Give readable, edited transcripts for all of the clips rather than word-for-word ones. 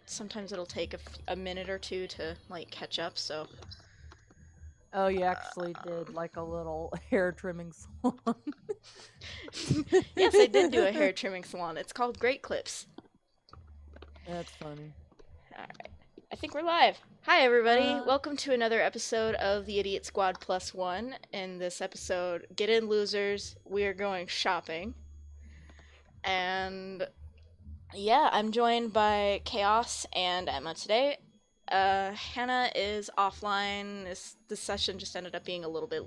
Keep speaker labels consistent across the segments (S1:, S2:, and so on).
S1: sometimes it'll take a minute or two to like catch up. So.
S2: Oh, you actually did like a little hair trimming salon.
S1: Yes, I did do a hair trimming salon. It's called Great Clips.
S2: That's funny.
S1: Alright. I think we're live. Hi, everybody. Welcome to another episode of the Idiot Squad Plus One. In this episode, get in, losers. We are going shopping. And yeah, I'm joined by Khaoz and Emma today. Hannah is offline. This session just ended up being a little bit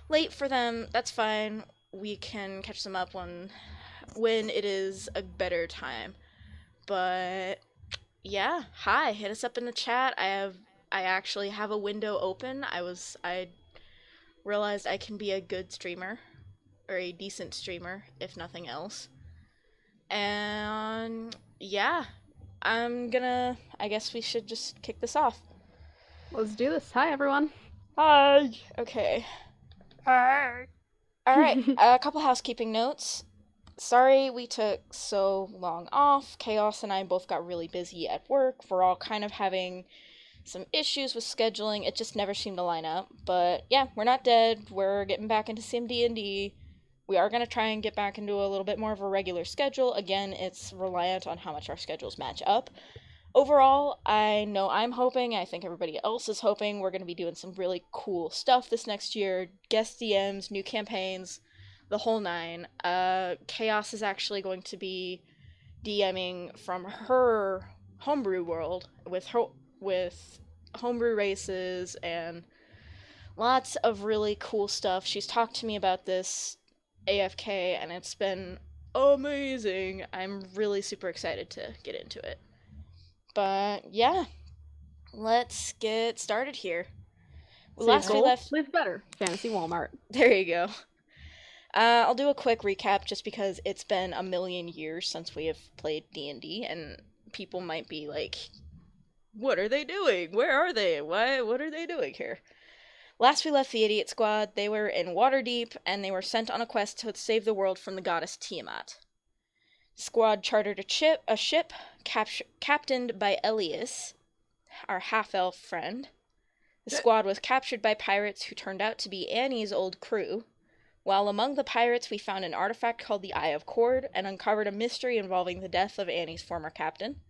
S1: late for them. That's fine. We can catch them up when it is a better time. But yeah, hi, hit us up in the chat. I actually have a window open. I realized I can be a good streamer, or a decent streamer, if nothing else. And yeah, I guess we should just kick this off.
S3: Let's do this. Hi, everyone.
S1: Hi. Okay.
S3: Hi.
S1: Alright, a couple housekeeping notes. Sorry we took so long off. Khaoz and I both got really busy at work. We're all kind of having some issues with scheduling. It just never seemed to line up. But yeah, we're not dead. We're getting back into some D&D. We are going to try and get back into a little bit more of a regular schedule. Again, it's reliant on how much our schedules match up. Overall, I know I'm hoping, I think everybody else is hoping, we're going to be doing some really cool stuff this next year. Guest DMs, new campaigns, the whole nine. Khaoz is actually going to be DMing from her homebrew world with homebrew races and lots of really cool stuff. She's talked to me about this AFK and it's been amazing. I'm really super excited to get into it. But yeah, let's get started here.
S3: Last we left, live better. Fantasy Walmart.
S1: There you go. I'll do a quick recap just because it's been a million years since we have played D&D, and people might be like, what are they doing? Where are they? What are they doing here? Last we left the Idiot Squad, they were in Waterdeep, and they were sent on a quest to save the world from the goddess Tiamat. The squad chartered a ship captained by Elias, our half-elf friend. The squad was captured by pirates who turned out to be Annie's old crew. While among the pirates, we found an artifact called the Eye of Cord and uncovered a mystery involving the death of Annie's former captain.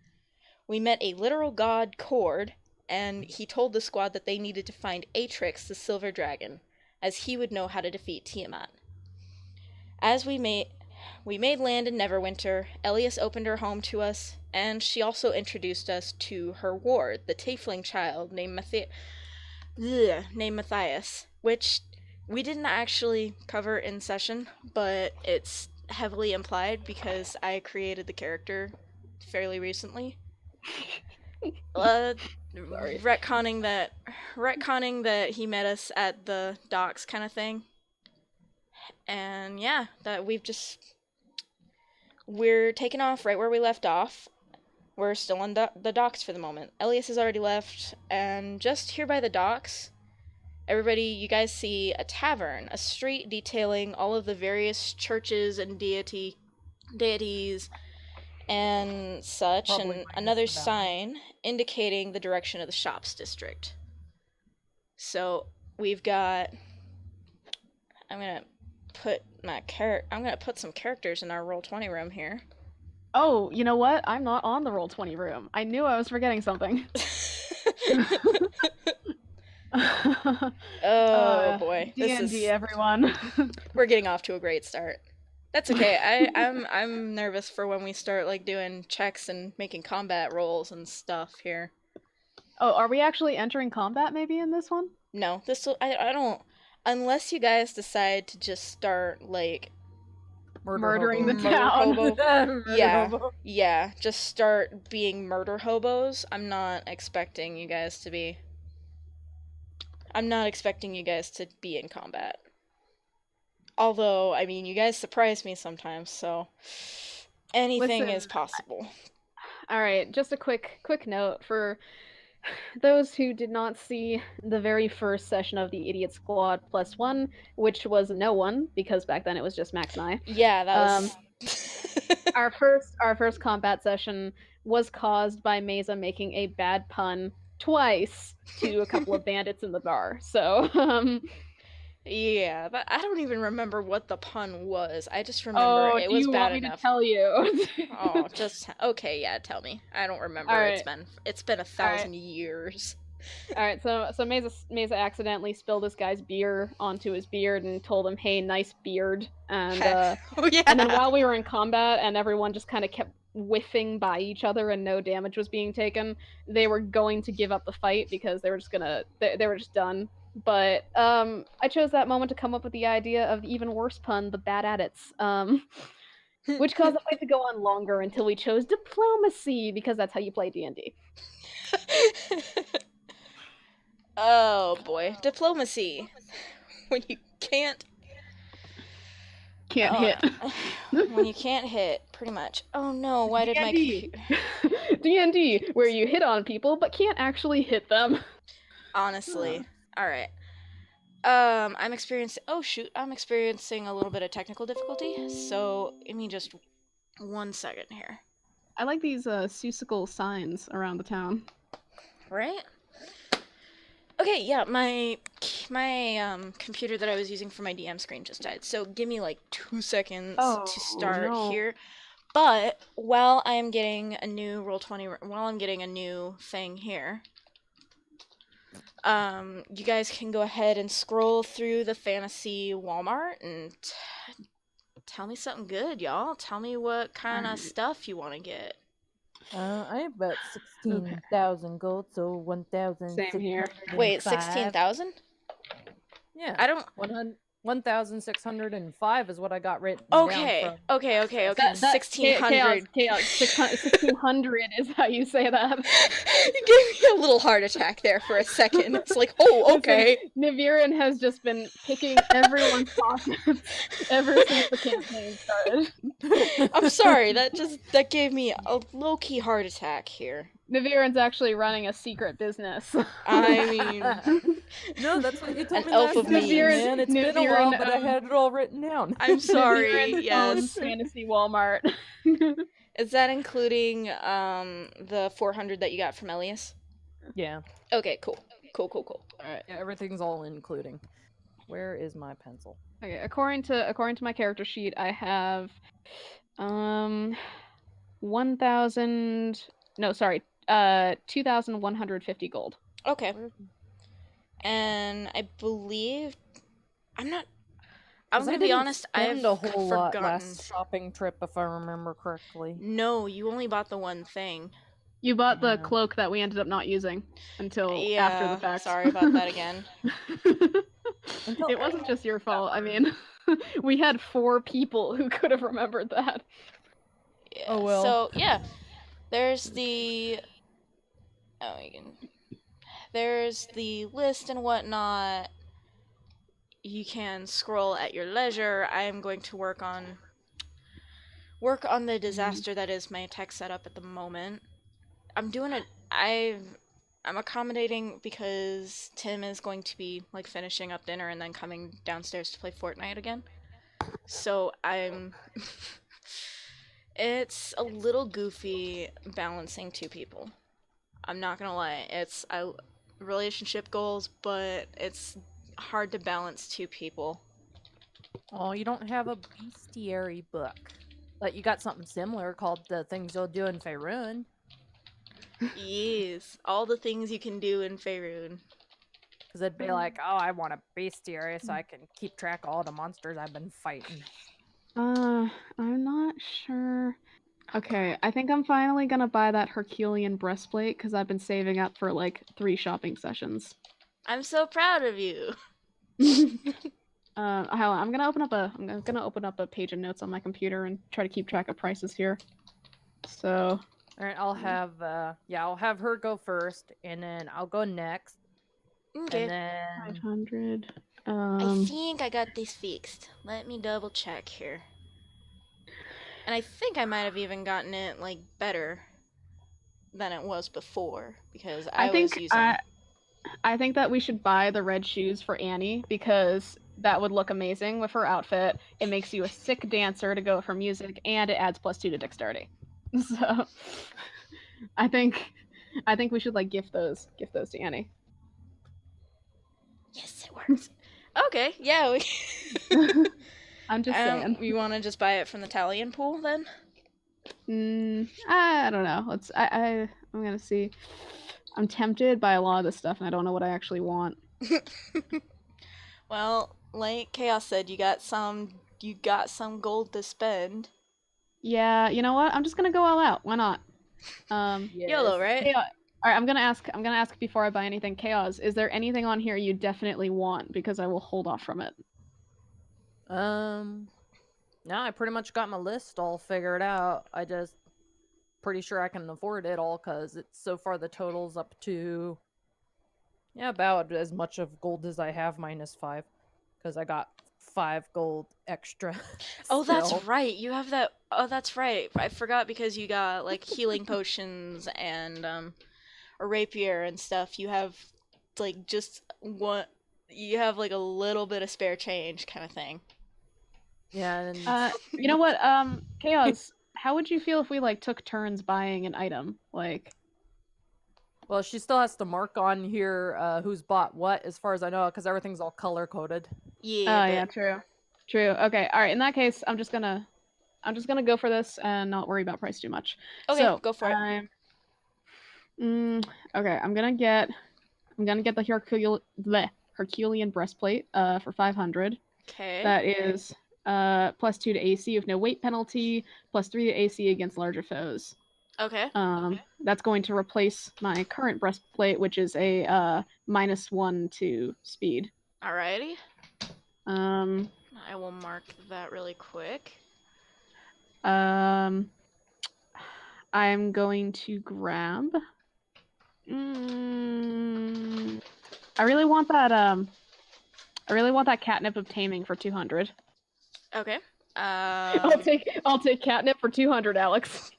S1: We met a literal god, Cord, and he told the squad that they needed to find Atrix, the silver dragon, as he would know how to defeat Tiamat. As we made land in Neverwinter, Elias opened her home to us, and she also introduced us to her ward, the tiefling child named Matthias, which we didn't actually cover in session, but it's heavily implied because I created the character fairly recently. Retconning that he met us at the docks kind of thing. And yeah, that we're taking off right where we left off. We're still on the docks for the moment. Elias has already left, and just here by the docks, everybody, you guys see a tavern, a street detailing all of the various churches and deities and such, and another sign indicating the direction of the shops district. So we've got, I'm gonna put some characters in our Roll20 room here.
S3: Oh, you know what? I'm not on the Roll20 room. I knew I was forgetting something.
S1: Oh boy,
S3: D&D, everyone.
S1: We're getting off to a great start. That's okay. I'm nervous for when we start like doing checks and making combat rolls and stuff here.
S3: Oh, are we actually entering combat maybe in this one?
S1: No, I don't. Unless you guys decide to just start like
S3: murdering the town.
S1: Yeah, just start being murder hobos. I'm not expecting you guys to be in combat. Although, I mean, you guys surprise me sometimes, so anything is possible.
S3: Alright, just a quick note for those who did not see the very first session of the Idiot Squad Plus One, which was no one, because back then it was just Max and I.
S1: Yeah, that was...
S3: our first combat session was caused by Maza making a bad pun twice to a couple of bandits in the bar. So,
S1: Yeah, but I don't even remember what the pun was. I just remember it
S3: do
S1: was
S3: you
S1: bad
S3: want me
S1: enough.
S3: to tell you?
S1: Oh, just okay, yeah, tell me. I don't remember.
S3: All
S1: It's
S3: right.
S1: been 1,000 years.
S3: All right, so Maza accidentally spilled this guy's beer onto his beard and told him, "Hey, nice beard." And
S1: Oh yeah.
S3: and then while we were in combat and everyone just kind of kept whiffing by each other and no damage was being taken, they were going to give up the fight because they were just they were just done. But I chose that moment to come up with the idea of the even worse pun, the bad adits, which caused the fight to go on longer until we chose diplomacy because that's how you play D&D.
S1: Oh boy, diplomacy. When you can't
S3: Hit.
S1: when you can't hit, pretty much. Oh no, why did my
S3: D&D.
S1: computer
S3: D&D, where you hit on people but can't actually hit them.
S1: Honestly. Alright. I'm experiencing a little bit of technical difficulty, so give me just 1 second here.
S3: I like these susical signs around the town.
S1: Right? Okay, yeah, my computer that I was using for my DM screen just died, so give me like 2 seconds to start here. But while I'm getting a new while I'm getting a new thing here, you guys can go ahead and scroll through the fantasy Walmart and tell me something good, y'all. Tell me what kind of stuff you want to get.
S2: I have about 16,000 gold, so 1,000.
S3: Same here.
S1: Wait, 16,000?
S2: Yeah.
S1: I don't.
S2: 1,605 is what I got written
S1: Okay.
S2: down from.
S1: Okay. 1,600.
S3: 1,600 is how you say that.
S1: You gave me a little heart attack there for a second. It's like, oh, okay.
S3: Niveryn has just been picking everyone's pockets ever since the campaign started.
S1: I'm sorry, that gave me a low-key heart attack here.
S3: Niveryn's actually running a secret business.
S1: I mean...
S2: No, that's what you told
S1: An
S2: me
S1: elf
S2: last
S1: of
S2: time,
S1: means.
S2: man. It's been a while,
S3: Niveryn,
S2: but I had it all written down.
S1: I'm sorry,
S3: Niveryn owns
S1: yes.
S3: Fantasy Walmart.
S1: Is that including the 400 that you got from Elias?
S2: Yeah.
S1: Okay, cool.
S3: Alright.
S2: Yeah, everything's all including. Where is my pencil?
S3: Okay, according to my character sheet, I have 2,150 gold.
S1: Okay. And I believe I'm gonna be honest, I've
S2: a whole lot
S1: forgotten.
S2: last shopping trip, if I remember correctly.
S1: No, you only bought the one thing.
S3: You bought the cloak that we ended up not using until after the fact.
S1: Sorry about that again.
S3: It wasn't just your fault. I mean, we had 4 people who could have remembered that.
S1: Yeah.
S2: Oh well.
S1: So yeah, there's the there's the list and whatnot. You can scroll at your leisure. I am going to work on the disaster that is my tech setup at the moment. I'm accommodating because Tim is going to be like finishing up dinner and then coming downstairs to play Fortnite again. So it's a little goofy balancing 2 people. I'm not gonna lie. It's relationship goals, but it's hard to balance 2 people.
S2: Oh, you don't have a bestiary book. Like, you got something similar called The Things You'll Do in Faerun.
S1: Yes, all the things you can do in Faerun.
S2: Because it'd be like, oh, I want a bestiary so I can keep track of all the monsters I've been fighting.
S3: I'm not sure. Okay, I think I'm finally gonna buy that Herculean breastplate because I've been saving up for like 3 shopping sessions.
S1: I'm so proud of you.
S3: Hold on, I'm gonna open up a page of notes on my computer and try to keep track of prices here. So.
S2: All right, I'll have her go first, and then I'll go next.
S1: Okay.
S2: And then
S3: 500.
S1: I think I got this fixed. Let me double check here. And I think I might have even gotten it like better than it was before because I was using.
S3: I think that we should buy the red shoes for Annie because that would look amazing with her outfit. It makes you a sick dancer to go with her music, and it adds +2 to dexterity. So, I think we should like gift those to Annie.
S1: Yes, it works. Okay, yeah.
S3: I'm just saying.
S1: You want to just buy it from the Tallian pool then?
S3: I don't know. I'm gonna see. I'm tempted by a lot of this stuff, and I don't know what I actually want.
S1: Well, like Khaoz said, you got some gold to spend.
S3: Yeah, you know what? I'm just gonna go all out. Why not?
S1: YOLO, right?
S3: Khaoz, all right, I'm gonna ask before I buy anything. Khaoz, is there anything on here you definitely want? Because I will hold off from it.
S2: No, I pretty much got my list all figured out. I just pretty sure I can afford it all because it's so far the total's up to about as much of gold as I have -5 because I got 5 gold extra.
S1: Oh, that's
S2: still.
S1: right. You have that. Oh, that's right. I forgot because you got like healing potions and a rapier and stuff. You have like just what you have like a little bit of spare change kind of thing.
S2: Yeah, and
S3: You know what? Khaoz, how would you feel if we like took turns buying an item? Like,
S2: well, she still has to mark on here who's bought what, as far as I know, because everything's all color coded.
S1: Yeah.
S3: yeah, true. Okay, all right. In that case, I'm just gonna go for this and not worry about price too much.
S1: Okay,
S3: So,
S1: go for it.
S3: Okay, I'm gonna get the Herculean breastplate for 500.
S1: Okay.
S3: That is +2 to AC with no weight penalty, +3 to AC against larger foes.
S1: Okay.
S3: That's going to replace my current breastplate, which is a -1 to speed.
S1: Alrighty. I will mark that really quick.
S3: I'm going to grab. I really want that catnip of taming for 200.
S1: Okay.
S3: I'll take catnip for 200, Alex.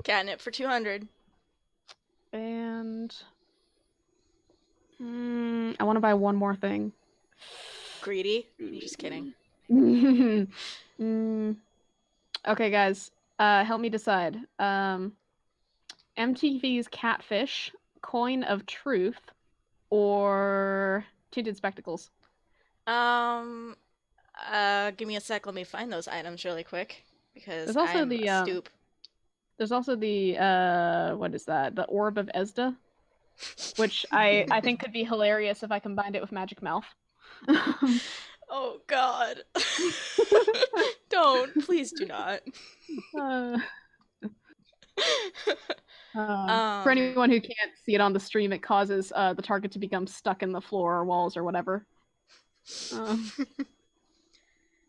S1: Catnip for 200.
S3: And I want to buy one more thing.
S1: Greedy? I'm just kidding.
S3: Okay, guys. Help me decide. MTV's Catfish, Coin of Truth, or Tinted Spectacles?
S1: Give me a sec. Let me find those items really quick because
S3: There's also
S1: I'm a stoop.
S3: There's also the what is that? The Orb of Ezda, which I think could be hilarious if I combined it with Magic Mouth.
S1: Oh God! Don't, please do not.
S3: For anyone who can't see it on the stream, it causes the target to become stuck in the floor or walls or whatever.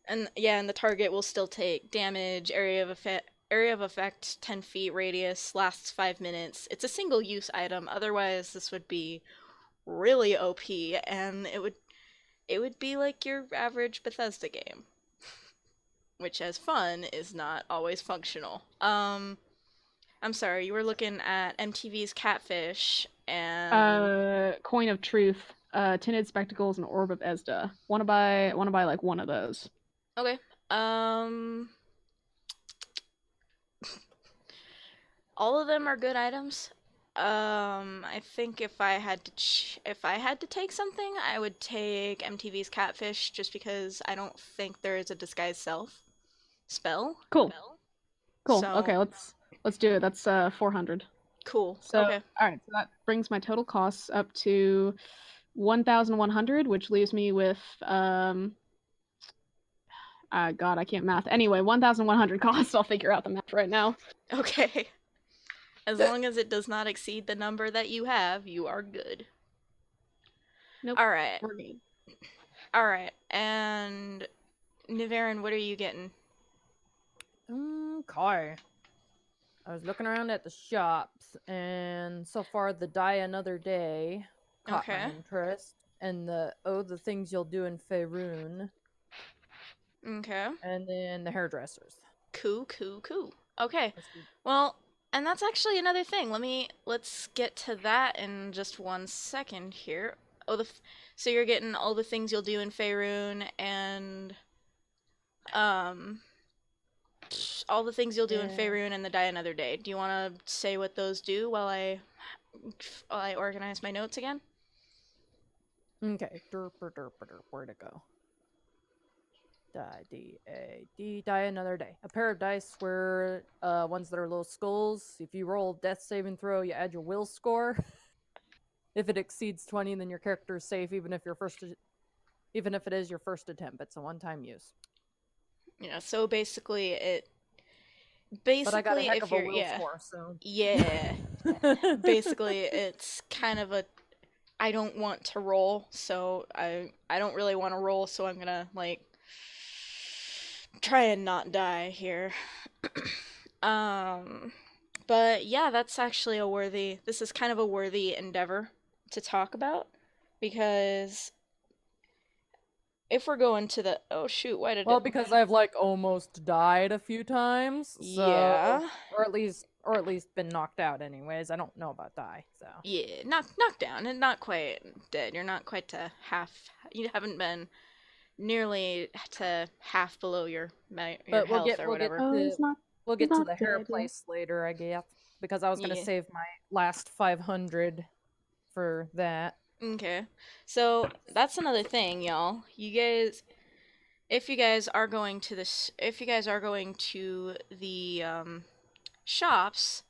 S1: And the target will still take damage. Area of effect 10 feet radius, lasts 5 minutes. It's a single use item. Otherwise, this would be really OP, and it would be like your average Bethesda game, which, as fun, is not always functional. I'm sorry, you were looking at MTV's Catfish and
S3: Coin of Truth, Tinted Spectacles, and Orb of Ezda. Wanna buy like one of those.
S1: Okay. All of them are good items. I think if I had to take something, I would take MTV's Catfish just because I don't think there is a disguise self spell.
S3: Cool.
S1: So,
S3: Okay, let's do it. That's 400.
S1: Cool.
S3: So,
S1: okay.
S3: All right. So that brings my total costs up to 1,100, which leaves me with God, I can't math. Anyway, 1,100 costs. I'll figure out the math right now.
S1: Okay. As long as it does not exceed the number that you have, you are good.
S3: Nope.
S1: All right.
S3: We're good.
S1: All right. And Niveryn, what are you getting?
S2: Okay. I was looking around at the shops, and so far the Die Another Day caught my interest, and the things you'll do in Faerun.
S1: Okay.
S2: And then the hairdressers.
S1: Cool. Okay. Well, and that's actually another thing. Let's get to that in just 1 second here. so you're getting all the things you'll do in Faerun and um all the things you'll do in
S2: Yeah.
S1: Faerun and the Die Another Day. Do you want to say what those do while I organize my notes again?
S2: Okay. Where'd it go? Die, D-A-D, die another day. A pair of dice where ones that are low skulls. If you roll death saving throw, you add your will score. If it exceeds 20, then your character is safe, even if it is your first attempt. It's a one-time use.
S1: Yeah, so basically
S2: But I got a heck
S1: if
S2: of a
S1: you're
S2: will score, so
S1: yeah, basically it's kind of a I don't want to roll, so I don't really want to roll, so I'm gonna like try and not die here. But yeah, that's actually this is kind of a worthy endeavor to talk about because if we're going to the oh shoot, why did
S2: well,
S1: it
S2: because I've like almost died a few times, so
S1: yeah.
S2: or at least been knocked out anyways. I don't know about die, so.
S1: Yeah, knocked down and not quite dead. You're not quite to half. You haven't been nearly to half below your
S2: But
S1: health or whatever.
S3: Oh,
S2: we'll
S3: he's
S2: get to
S3: not
S2: the hair
S3: dead yet.
S2: place later, I guess, because I was gonna
S1: Yeah.
S2: save my last 500 for that.
S1: Okay. So that's another thing, y'all. If you guys are going to the shops,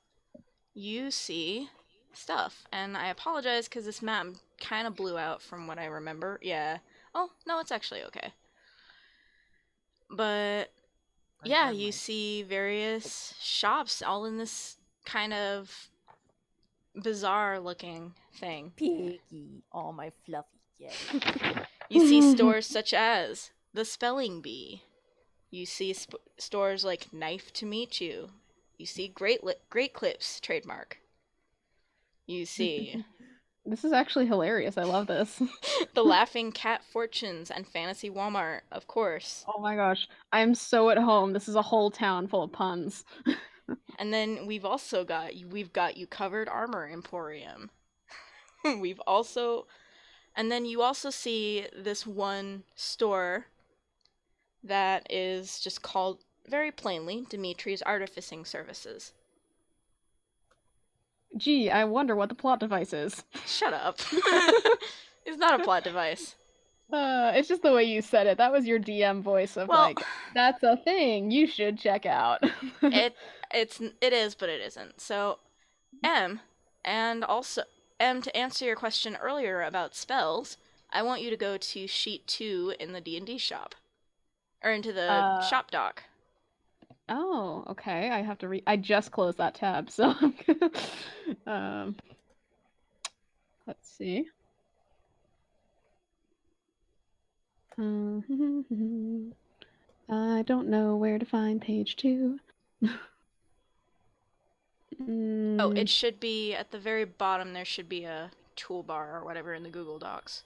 S1: you see stuff. And I apologize because this map kind of blew out from what I remember. Yeah. Oh, no, it's actually okay. But yeah, you see various shops all in this kind of bizarre looking thing.
S2: Piggy, all my fluffy kids.
S1: You see stores such as the Spelling Bee. You see stores like Knife to Meet You. You see Great Clips trademark. You see
S3: This is actually hilarious. I love this.
S1: the Laughing Cat Fortunes and Fantasy Walmart, of course.
S3: Oh my gosh. I'm so at home. This is a whole town full of puns.
S1: And then we've got You Covered Armor Emporium. And then you also see this one store that is just called very plainly Dimitri's Artificing Services.
S3: Gee, I wonder what the plot device is.
S1: Shut up. It's not a plot device.
S3: It's just the way you said it. That was your DM voice of
S1: Well-
S3: like, that's a thing you should check out.
S1: It is, but it isn't. So, and also to answer your question earlier about spells, I want you to go to sheet 2 in the D&D shop, or into the shop doc.
S3: Oh, okay. I have to I just closed that tab, so let's see. I don't know where to find page 2.
S1: Oh, it should be at the very bottom. There should be a toolbar or whatever in the Google Docs.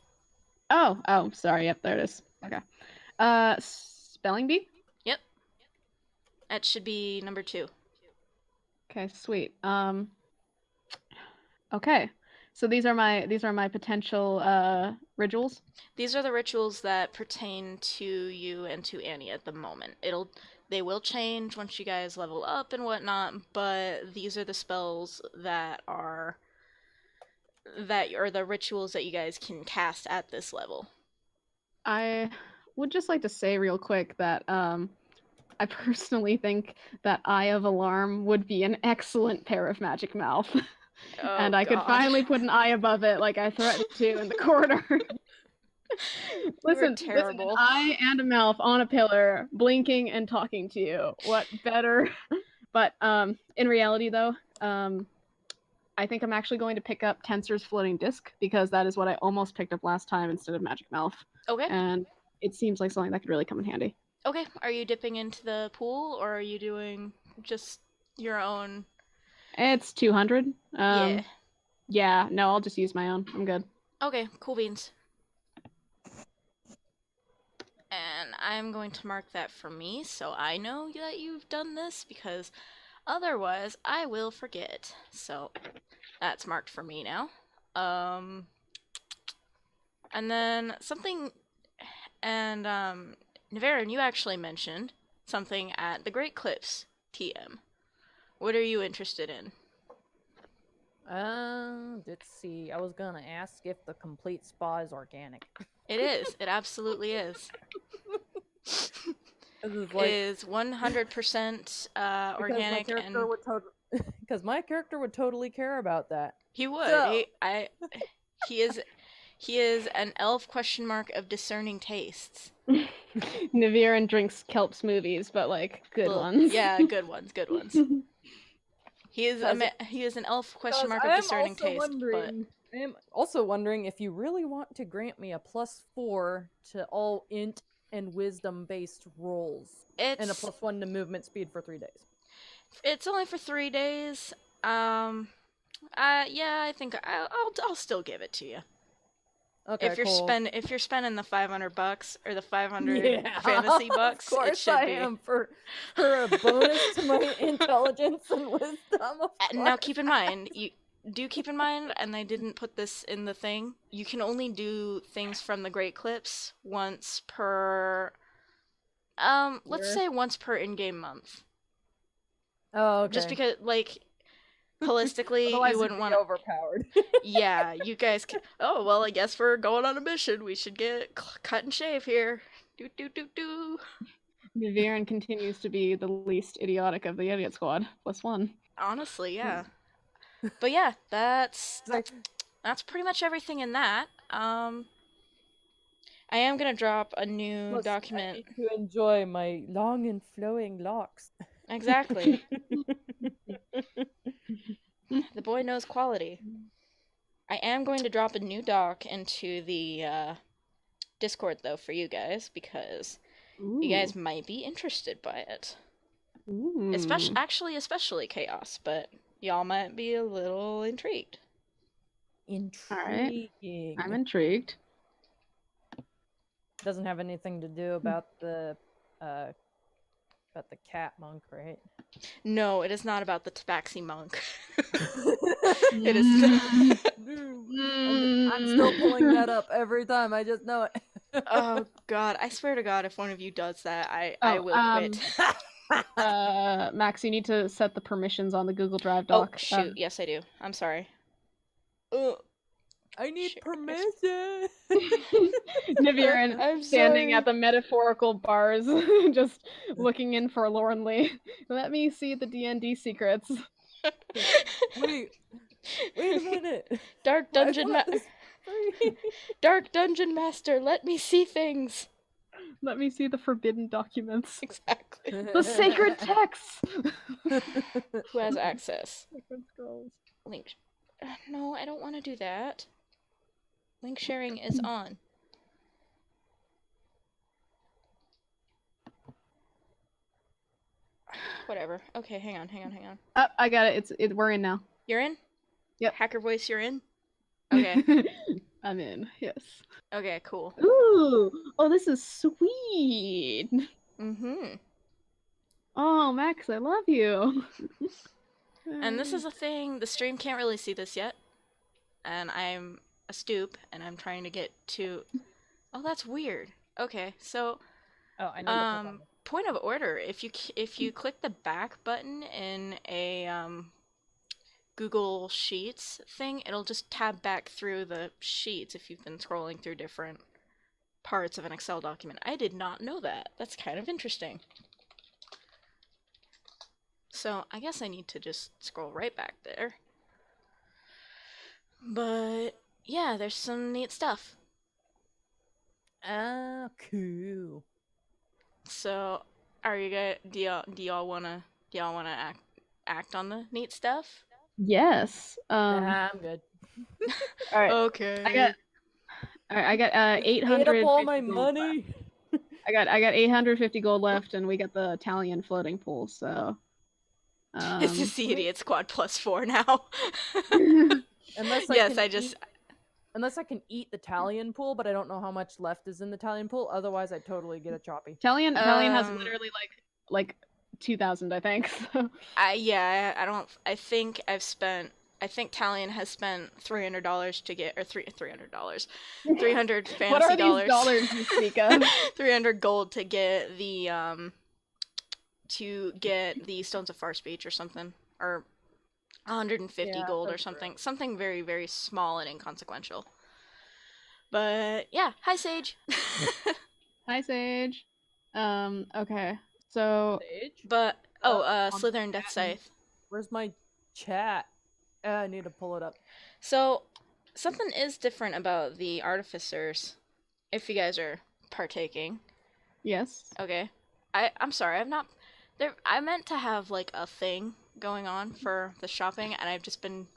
S3: Oh, sorry. Yep, there it is. Okay. Spelling bee?
S1: Yep. That should be number 2.
S3: Okay, sweet. Okay. So these are my potential rituals.
S1: These are the rituals that pertain to you and to Annie at the moment. They will change once you guys level up and whatnot, but these are the spells that are the rituals that you guys can cast at this level.
S3: I would just like to say real quick that I personally think that Eye of Alarm would be an excellent pair of Magic Mouth.
S1: Oh,
S3: and I could
S1: God.
S3: finally put an eye above it like I threatened to in the corner. Listen, an eye and a mouth on a pillar, blinking and talking to you. What better? But in reality, though, I think I'm actually going to pick up Tensor's Floating Disc because that is what I almost picked up last time instead of Magic Mouth.
S1: Okay.
S3: And it seems like something that could really come in handy.
S1: Okay. Are you dipping into the pool or are you doing just your own?
S3: It's 200.
S1: Yeah.
S3: Yeah, no, I'll just use my own. I'm good.
S1: Okay, cool beans. And I'm going to mark that for me so I know that you've done this because otherwise I will forget. So that's marked for me now. And then something, and Niveryn, you actually mentioned something at the Great Cliffs TM. What are you interested in?
S2: Let's see. I was gonna ask if the complete spa is organic.
S1: It is. It absolutely is.
S2: It
S1: Is 100% organic, and
S2: because my character would totally care about that.
S1: he would.
S2: So-
S1: He is an elf of discerning tastes.
S3: Niveryn drinks kelp smoothies, but like good
S1: Well,
S3: ones.
S1: Yeah, good ones. He is an elf of discerning taste. But
S2: I am also wondering if you really want to grant me a +4 to all int and wisdom based rolls, and a +1 to movement speed for 3 days.
S1: it's only for 3 days. Yeah, I think I'll still give it to you.
S2: Okay,
S1: If you're
S2: cool.
S1: if you're spending the $500 or the 500 fantasy bucks,
S2: of course
S1: it should
S2: I
S1: be.
S2: am for a bonus to my intelligence and wisdom. Of
S1: Now
S2: course.
S1: keep in mind, and I didn't put this in the thing, you can only do things from the Great Clips once per let's
S2: Year?
S1: say once per in-game month.
S2: Oh, okay.
S1: Just because, like, holistically,
S2: Otherwise
S1: you wouldn't
S2: it'd be
S1: want to.
S2: overpowered.
S1: Yeah, you guys can. Oh, well, I guess we're going on a mission. We should get cut and shave here. Do do do do.
S3: Niveryn continues to be the least idiotic of the idiot squad. +1.
S1: Honestly, yeah. But yeah, that's pretty much everything in that. I am gonna drop a new
S2: Plus,
S1: document.
S2: I need to enjoy my long and flowing locks.
S1: Exactly. The boy knows quality. I am going to drop a new doc into the Discord though for you guys, because you guys might be interested by it.
S3: Ooh.
S1: Especially Chaos, but y'all might be a little intrigued.
S2: Intriguing.
S3: I'm intrigued.
S2: Doesn't have anything to do about the cat monk, right?
S1: No, it is not about the Tabaxi monk.
S3: It
S1: is.
S2: I'm still pulling that up every time. I just know it.
S1: Oh God! I swear to God, if one of you does that, I will quit.
S3: Max, you need to set the permissions on the Google Drive
S1: Oh
S3: doc.
S1: shoot! Yes, I do. I'm sorry.
S2: I need
S1: Shit.
S2: permission.
S3: Niveryn
S1: I'm
S3: standing
S1: sorry.
S3: at the metaphorical bars, just looking in forlornly. Let me see the D&D secrets.
S2: Wait a minute.
S1: Dark Dungeon Master, let me see things.
S3: Let me see the forbidden documents.
S1: Exactly.
S3: The sacred texts!
S1: Who has access?
S3: Sacred scrolls.
S1: Link. No, I don't want to do that. Link sharing is on. Whatever. Okay, hang on.
S3: I got it. We're in now.
S1: You're in?
S3: Yep.
S1: Hacker voice, you're in? Okay.
S3: I'm in, yes.
S1: Okay, cool.
S3: Ooh! Oh, this is sweet!
S1: Mm-hmm.
S3: Oh, Max, I love you!
S1: And this is a thing, the stream can't really see this yet. And I'm a stoop, and I'm trying to get to... Oh, that's weird. Okay, so...
S2: Oh, I know.
S1: Point of order, if you click the back button in a Google Sheets thing, it'll just tab back through the sheets if you've been scrolling through different parts of an Excel document. I did not know that. That's kind of interesting. So I guess I need to just scroll right back there. But yeah, there's some neat stuff.
S2: Ah, cool.
S1: So, are you guys? Do y'all wanna act on the neat stuff?
S3: Yes.
S2: I'm good.
S3: All right.
S1: Okay.
S3: I got 800.
S2: Ate up all my money.
S3: I got 850 gold left, and we got the Tallian floating pool. So.
S1: It's just the idiot squad +4 now.
S2: Unless I can eat the Tallian pool, but I don't know how much left is in the Tallian pool. Otherwise, I'd totally get a choppy.
S3: Tallian has literally like 2,000, I think. So.
S1: I think I've spent I think Tallian has spent $300 to get, or $300, 300 fantasy
S3: What are
S1: dollars.
S3: these dollars you speak of?
S1: 300 gold to get the Stones of Far Speech or something, or 150
S2: Yeah,
S1: gold or
S2: that's
S1: something, something very, very small and inconsequential. But yeah, hi Sage.
S3: Hi, Sage. Okay. So
S2: Sage?
S1: But
S2: Um,
S1: Slytherin Death Scythe.
S2: Where's my chat? I need to pull it up.
S1: So something is different about the artificers, if you guys are partaking.
S3: yes.
S1: Okay. I'm sorry, I've not there I meant to have like a thing going on for the shopping, and I've just been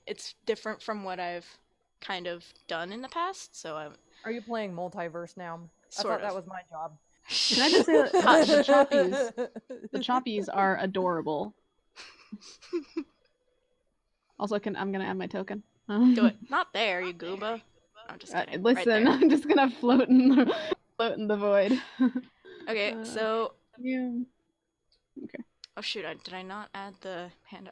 S1: it's different from what I've kind of done in the past, so I'm
S2: Are you playing multiverse now? I
S1: sort
S2: thought that
S1: of.
S2: was my job.
S3: Can I just say that the choppies are adorable. Also, I'm gonna add my token.
S1: Do it. Not there, you gooba. I'm just kidding. Right
S3: Listen,
S1: there.
S3: I'm just gonna float in the void.
S1: Okay, so
S3: Yeah.
S1: oh shoot, did I not add the hand?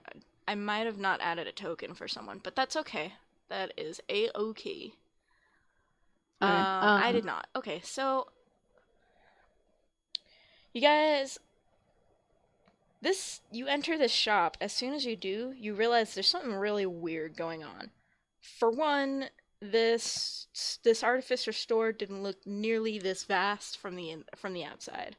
S1: I might have not added a token for someone, but that's okay. That is a-okay. I did not. Okay, so you guys, you enter this shop. As soon as you do, you realize there's something really weird going on. For one, this artificer store didn't look nearly this vast from the outside.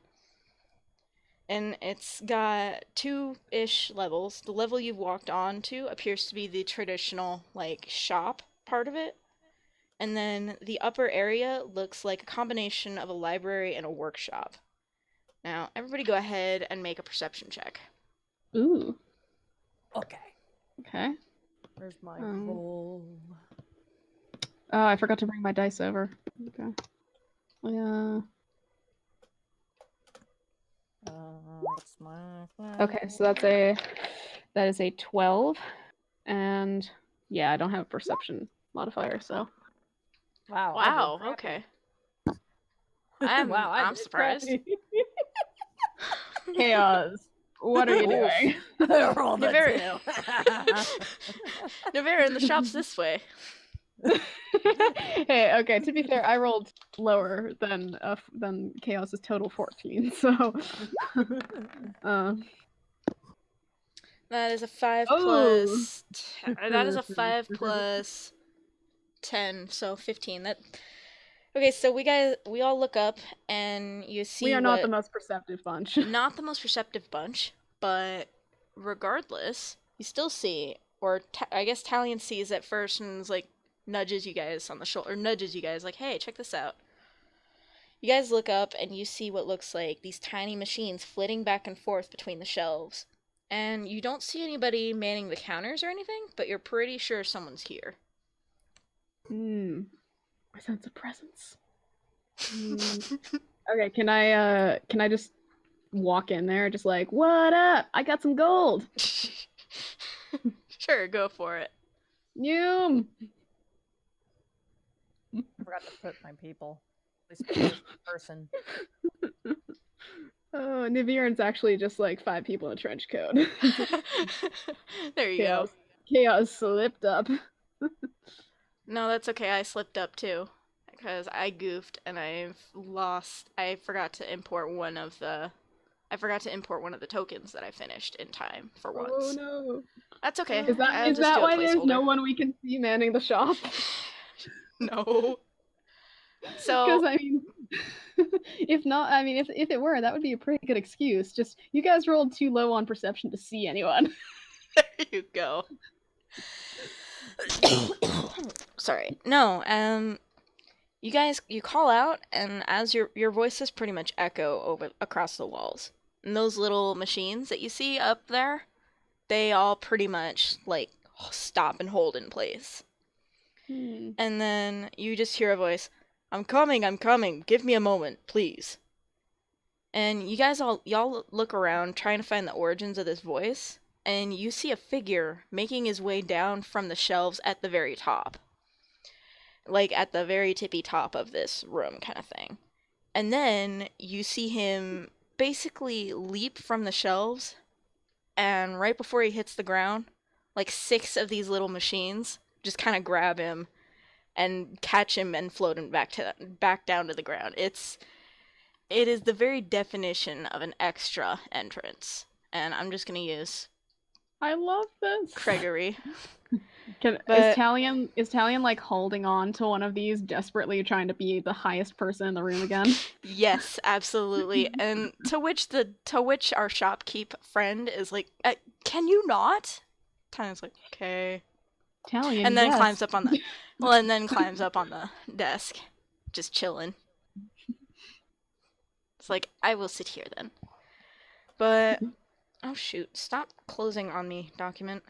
S1: And it's got 2-ish levels. The level you've walked on to appears to be the traditional, like, shop part of it. And then the upper area looks like a combination of a library and a workshop. Now, everybody go ahead and make a perception check.
S3: Ooh.
S2: Okay.
S3: Okay.
S2: Where's my roll?
S3: Oh, I forgot to bring my dice over. Okay. Yeah.
S2: What's my...
S3: Okay, so that is a 12, and yeah, I don't have a perception modifier, so.
S2: Wow.
S1: Wow, okay. I'm surprised.
S3: Khaoz, what are you doing?
S2: Roll the
S1: Niveryn.
S2: 2.
S1: Niveryn, the shop's this way.
S3: Hey, okay, to be fair, I rolled lower than Khaoz's total 14, so.
S1: That is a 5
S3: Oh.
S1: plus... That is a 5 plus 10, so 15. Okay, so we all look up and you see
S3: We are not the most perceptive bunch.
S1: Not the most perceptive bunch, but regardless, you still see, or I guess Tallian sees at first and is like, nudges you guys on the shoulder, or nudges you guys like, hey, check this out. You guys look up and you see what looks like these tiny machines flitting back and forth between the shelves. And you don't see anybody manning the counters or anything, but you're pretty sure someone's here.
S3: I sense a presence. Okay, can I just walk in there, just like, what up? I got some gold.
S1: Sure, go for it.
S3: Noom.
S2: I forgot to put my people. At least for this person.
S3: Oh, Niveryn's actually just like 5 people in a trench coat.
S1: There you go.
S3: Khaoz slipped up.
S1: No, that's okay. I slipped up too. Because I goofed and I forgot to import one of the tokens that I finished in time for once.
S3: Oh no.
S1: That's okay.
S3: Is that why there's no one we can see manning the shop?
S1: No. So
S3: Because I mean, if it were, that would be a pretty good excuse. Just you guys rolled too low on perception to see anyone.
S1: There you go. Sorry. No, you call out, and as your voices pretty much echo across the walls. And those little machines that you see up there, they all pretty much like stop and hold in place. And then you just hear a voice, I'm coming, give me a moment, please. And you guys y'all look around trying to find the origins of this voice, and you see a figure making his way down from the shelves at the very top. Like at the very tippy top of this room kind of thing. And then you see him basically leap from the shelves, and right before he hits the ground, like 6 of these little machines just kind of grab him and catch him and float him back down to the ground. It is the very definition of an extra entrance, and I'm just gonna use
S3: I love this.
S1: Gregory.
S3: Is
S1: But
S3: Tallian like holding on to one of these, desperately trying to be the highest person in the room again?
S1: yes, absolutely. And to which our shopkeep friend is like, "Can you not?" Talion's like, "Okay,"
S3: Tallian,
S1: and then
S3: yes.
S1: climbs up on the desk, just chilling. It's like, I will sit here then. But oh shoot! Stop closing on me, document.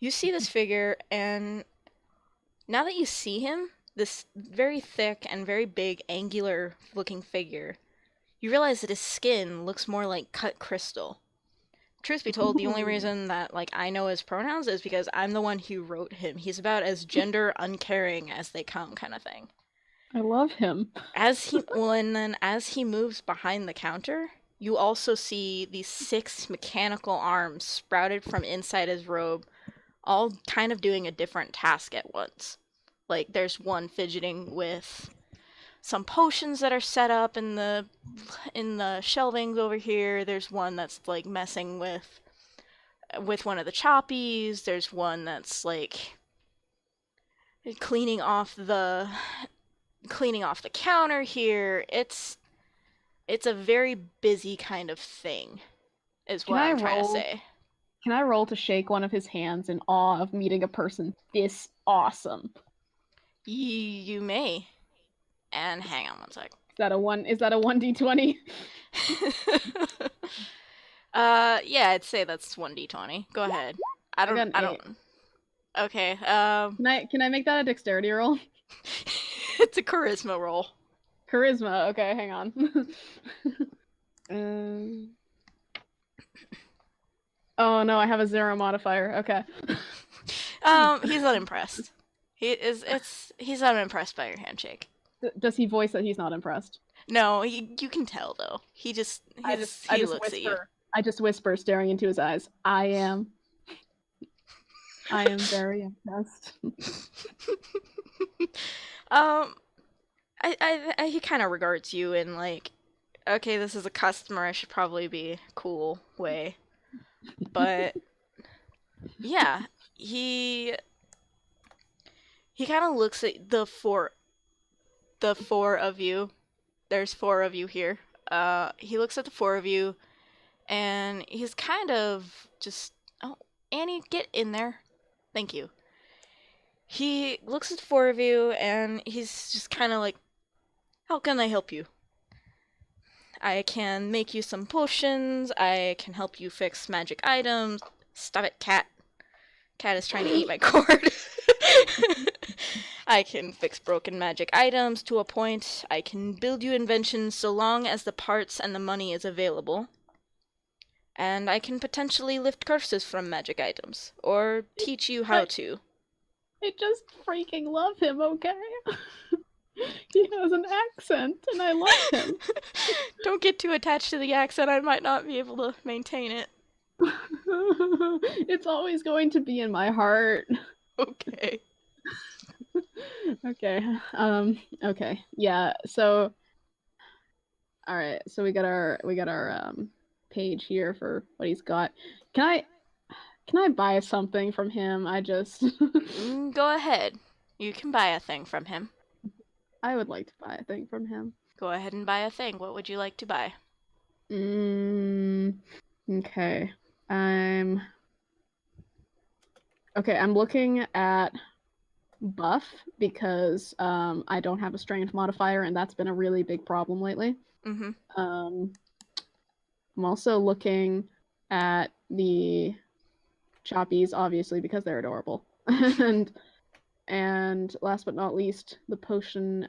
S1: You see this figure, and now that you see him, this very thick and very big, angular-looking figure, you realize that his skin looks more like cut crystal. Truth be told, the only reason that I know his pronouns is because I'm the one who wrote him. He's about as gender uncaring as they come, kind of thing.
S3: I love him.
S1: And then as he moves behind the counter, you also see these 6 mechanical arms sprouted from inside his robe, all kind of doing a different task at once. Like, there's one fidgeting with some potions that are set up in the shelvings over here. There's one that's like messing with one of the choppies. There's one that's like cleaning off the counter here. It's a very busy kind of thing, is what I'm trying to say.
S3: Can I roll to shake one of his hands in awe of meeting a person this awesome?
S1: You may. And hang on one sec.
S3: Is that a 1d20?
S1: Yeah, I'd say that's 1d20. Go ahead. I don't. Okay.
S3: Can I make that a dexterity roll?
S1: It's a charisma roll.
S3: Charisma. Okay, hang on. Oh no, I have a 0 modifier. Okay.
S1: He's not impressed. He's not impressed by your handshake.
S3: Does he voice that he's not impressed?
S1: No, you can tell though. He looks at you.
S3: I just whisper, staring into his eyes. I am very impressed.
S1: He kind of regards you in like, okay, this is a customer. I should probably be cool way, but yeah, he kind of looks at the four of you. There's 4 of you here. He looks at the 4 of you, and he's kind of just, oh, Annie, get in there. Thank you. He looks at the 4 of you, and he's just kind of like, how can I help you? I can make you some potions. I can help you fix magic items. Stop it, cat. Cat is trying to eat my cord. I can fix broken magic items to a point. I can build you inventions so long as the parts and the money is available. And I can potentially lift curses from magic items, or teach you how to.
S3: I just freaking love him, okay? He has an accent, and I love him.
S1: Don't get too attached to the accent. I might not be able to maintain it.
S3: It's always going to be in my heart.
S1: Okay.
S3: Okay. Okay. Yeah. So. All right. So we got our page here for what he's got. Can I buy something from him? I just.
S1: Go ahead. You can buy a thing from him.
S3: I would like to buy a thing from him.
S1: Go ahead and buy a thing. What would you like to buy?
S3: Okay. I'm looking at buff because I don't have a strength modifier, and that's been a really big problem lately.
S1: Mm-hmm.
S3: I'm also looking at the choppies, obviously, because they're adorable. and last but not least, the potion,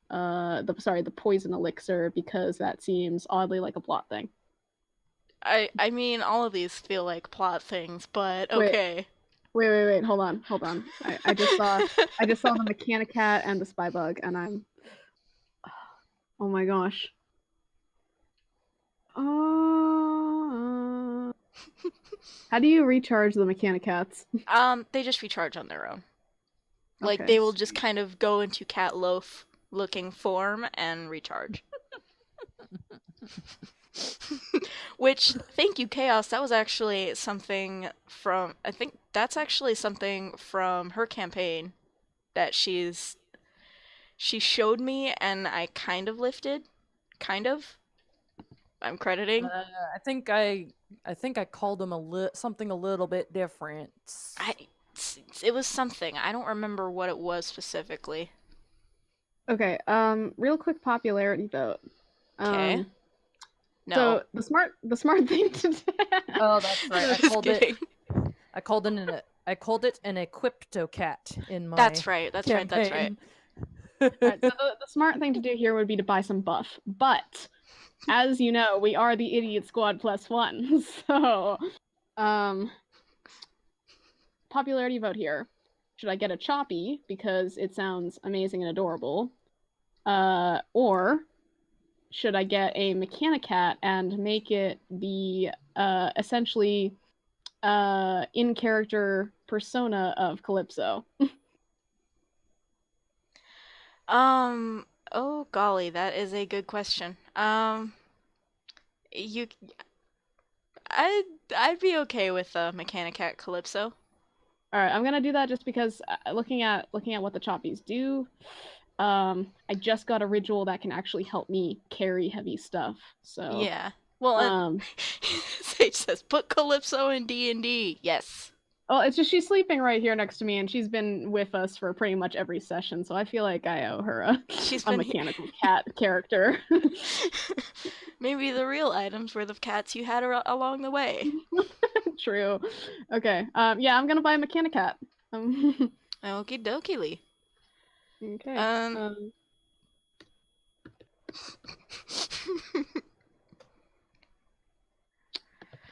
S3: the poison elixir, because that seems oddly like a plot thing.
S1: I mean, all of these feel like plot things, but okay.
S3: Wait, hold on. I just saw the Mechanicat and the Spy Bug, and I'm, oh my gosh. How do you recharge the Mechanicats?
S1: They just recharge on their own. Like,
S3: Okay.
S1: they will just kind of go into cat loaf looking form and recharge. Which, thank you, Chaos. That was actually something from, I think that's actually something from her campaign that she showed me and I kind of lifted. Kind of. I'm crediting.
S2: I think I called them something a little bit different.
S1: It was something. I don't remember what it was specifically.
S3: Okay, real quick popularity vote.
S1: Okay. No.
S3: So the smart thing to do.
S2: Oh, that's right.
S1: Just kidding.
S2: I called it an Equiptocat in my
S1: That's right. That's right. That's right.
S3: Alright, so the smart thing to do here would be to buy some buff. But as you know, we are the Idiot Squad +1. So popularity vote here. Should I get a Choppy because it sounds amazing and adorable? Or should I get a Mechanicat and make it the essentially in character persona of Calypso?
S1: Oh golly, that is a good question. You, I'd be okay with Mechanicat Calypso.
S3: All right, I'm gonna do that just because looking at what the Choppies do, I just got a ritual that can actually help me carry heavy stuff. So
S1: yeah. Well, Sage says put Calypso in D&D. Yes.
S3: Well, it's just she's sleeping right here next to me, and she's been with us for pretty much every session, so I feel like I owe her a mechanical cat character.
S1: Maybe the real items were the cats you had along the way.
S3: True. Okay. Yeah, I'm gonna buy a Mechanicat.
S1: Okie dokie.
S3: Okay.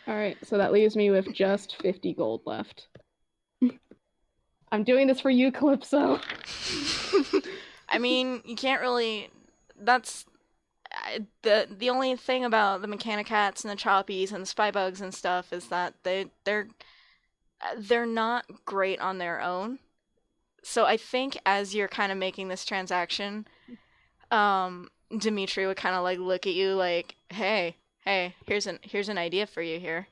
S3: Alright, so that leaves me with just 50 gold left. I'm doing this for you, Calypso.
S1: I mean, you can't really... That's... The only thing about the Mechanicats and the Choppies and the Spybugs and stuff is that they're not great on their own. So I think as you're kind of making this transaction, Dimitri would kind of like look at you like, hey, here's an idea for you here.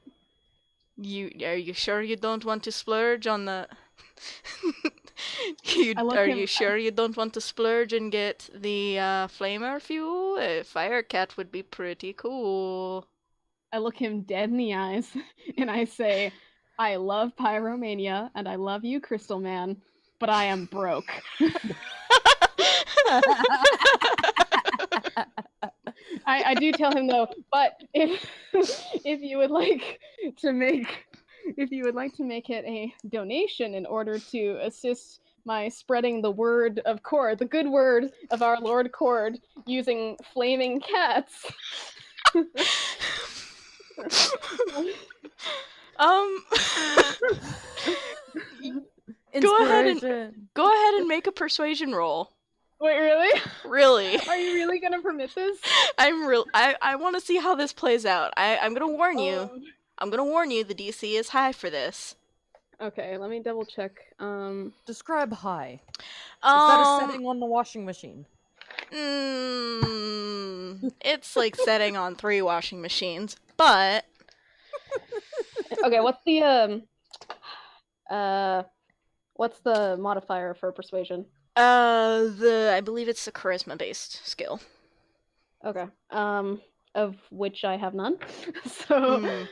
S1: Are you sure you don't want to splurge on the Are you sure you don't want to splurge and get the flamer fuel? A Firecat would be pretty cool.
S3: I look him dead in the eyes and I say, I love Pyromania and I love you, Crystal Man, but I am broke. I do tell him though, but if you would like to make it a donation in order to assist my spreading the word of Cord, the good word of our Lord Cord, using flaming cats.
S1: Go ahead and make a persuasion roll.
S3: Wait, really?
S1: Really?
S3: Are you really gonna permit this?
S1: I want to see how this plays out. I'm gonna warn you. I'm gonna warn you. The DC is high for this.
S3: Okay, let me double check.
S2: Describe high. Is that a setting on the washing machine?
S1: It's like setting on 3 washing machines, but
S3: okay. What's the modifier for persuasion?
S1: I believe it's a charisma-based skill.
S3: Okay. Of which I have none. So,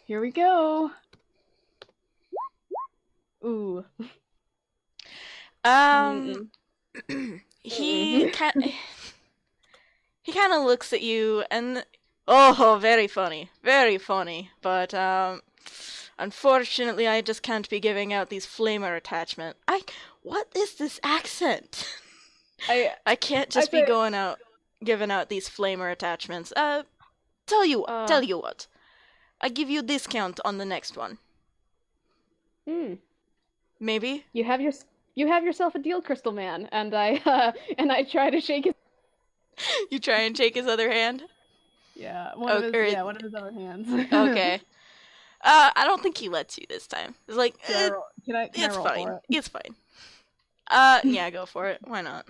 S3: here we go. Ooh.
S1: He kind of looks at you and very funny, but unfortunately I just can't be giving out these flamer attachment. What is this accent? I can't just be giving out these flamer attachments. Tell you what. I give you a discount on the next one. Maybe?
S3: You have yourself a deal, Crystal Man, and I try to shake his
S1: You try and shake his other hand?
S3: Yeah,
S1: one of
S3: his other hands.
S1: Okay. I don't think he lets you this time. It's like,
S3: Can I
S1: it's
S3: roll
S1: fine.
S3: for it?
S1: It's fine. Yeah, go for it. Why not?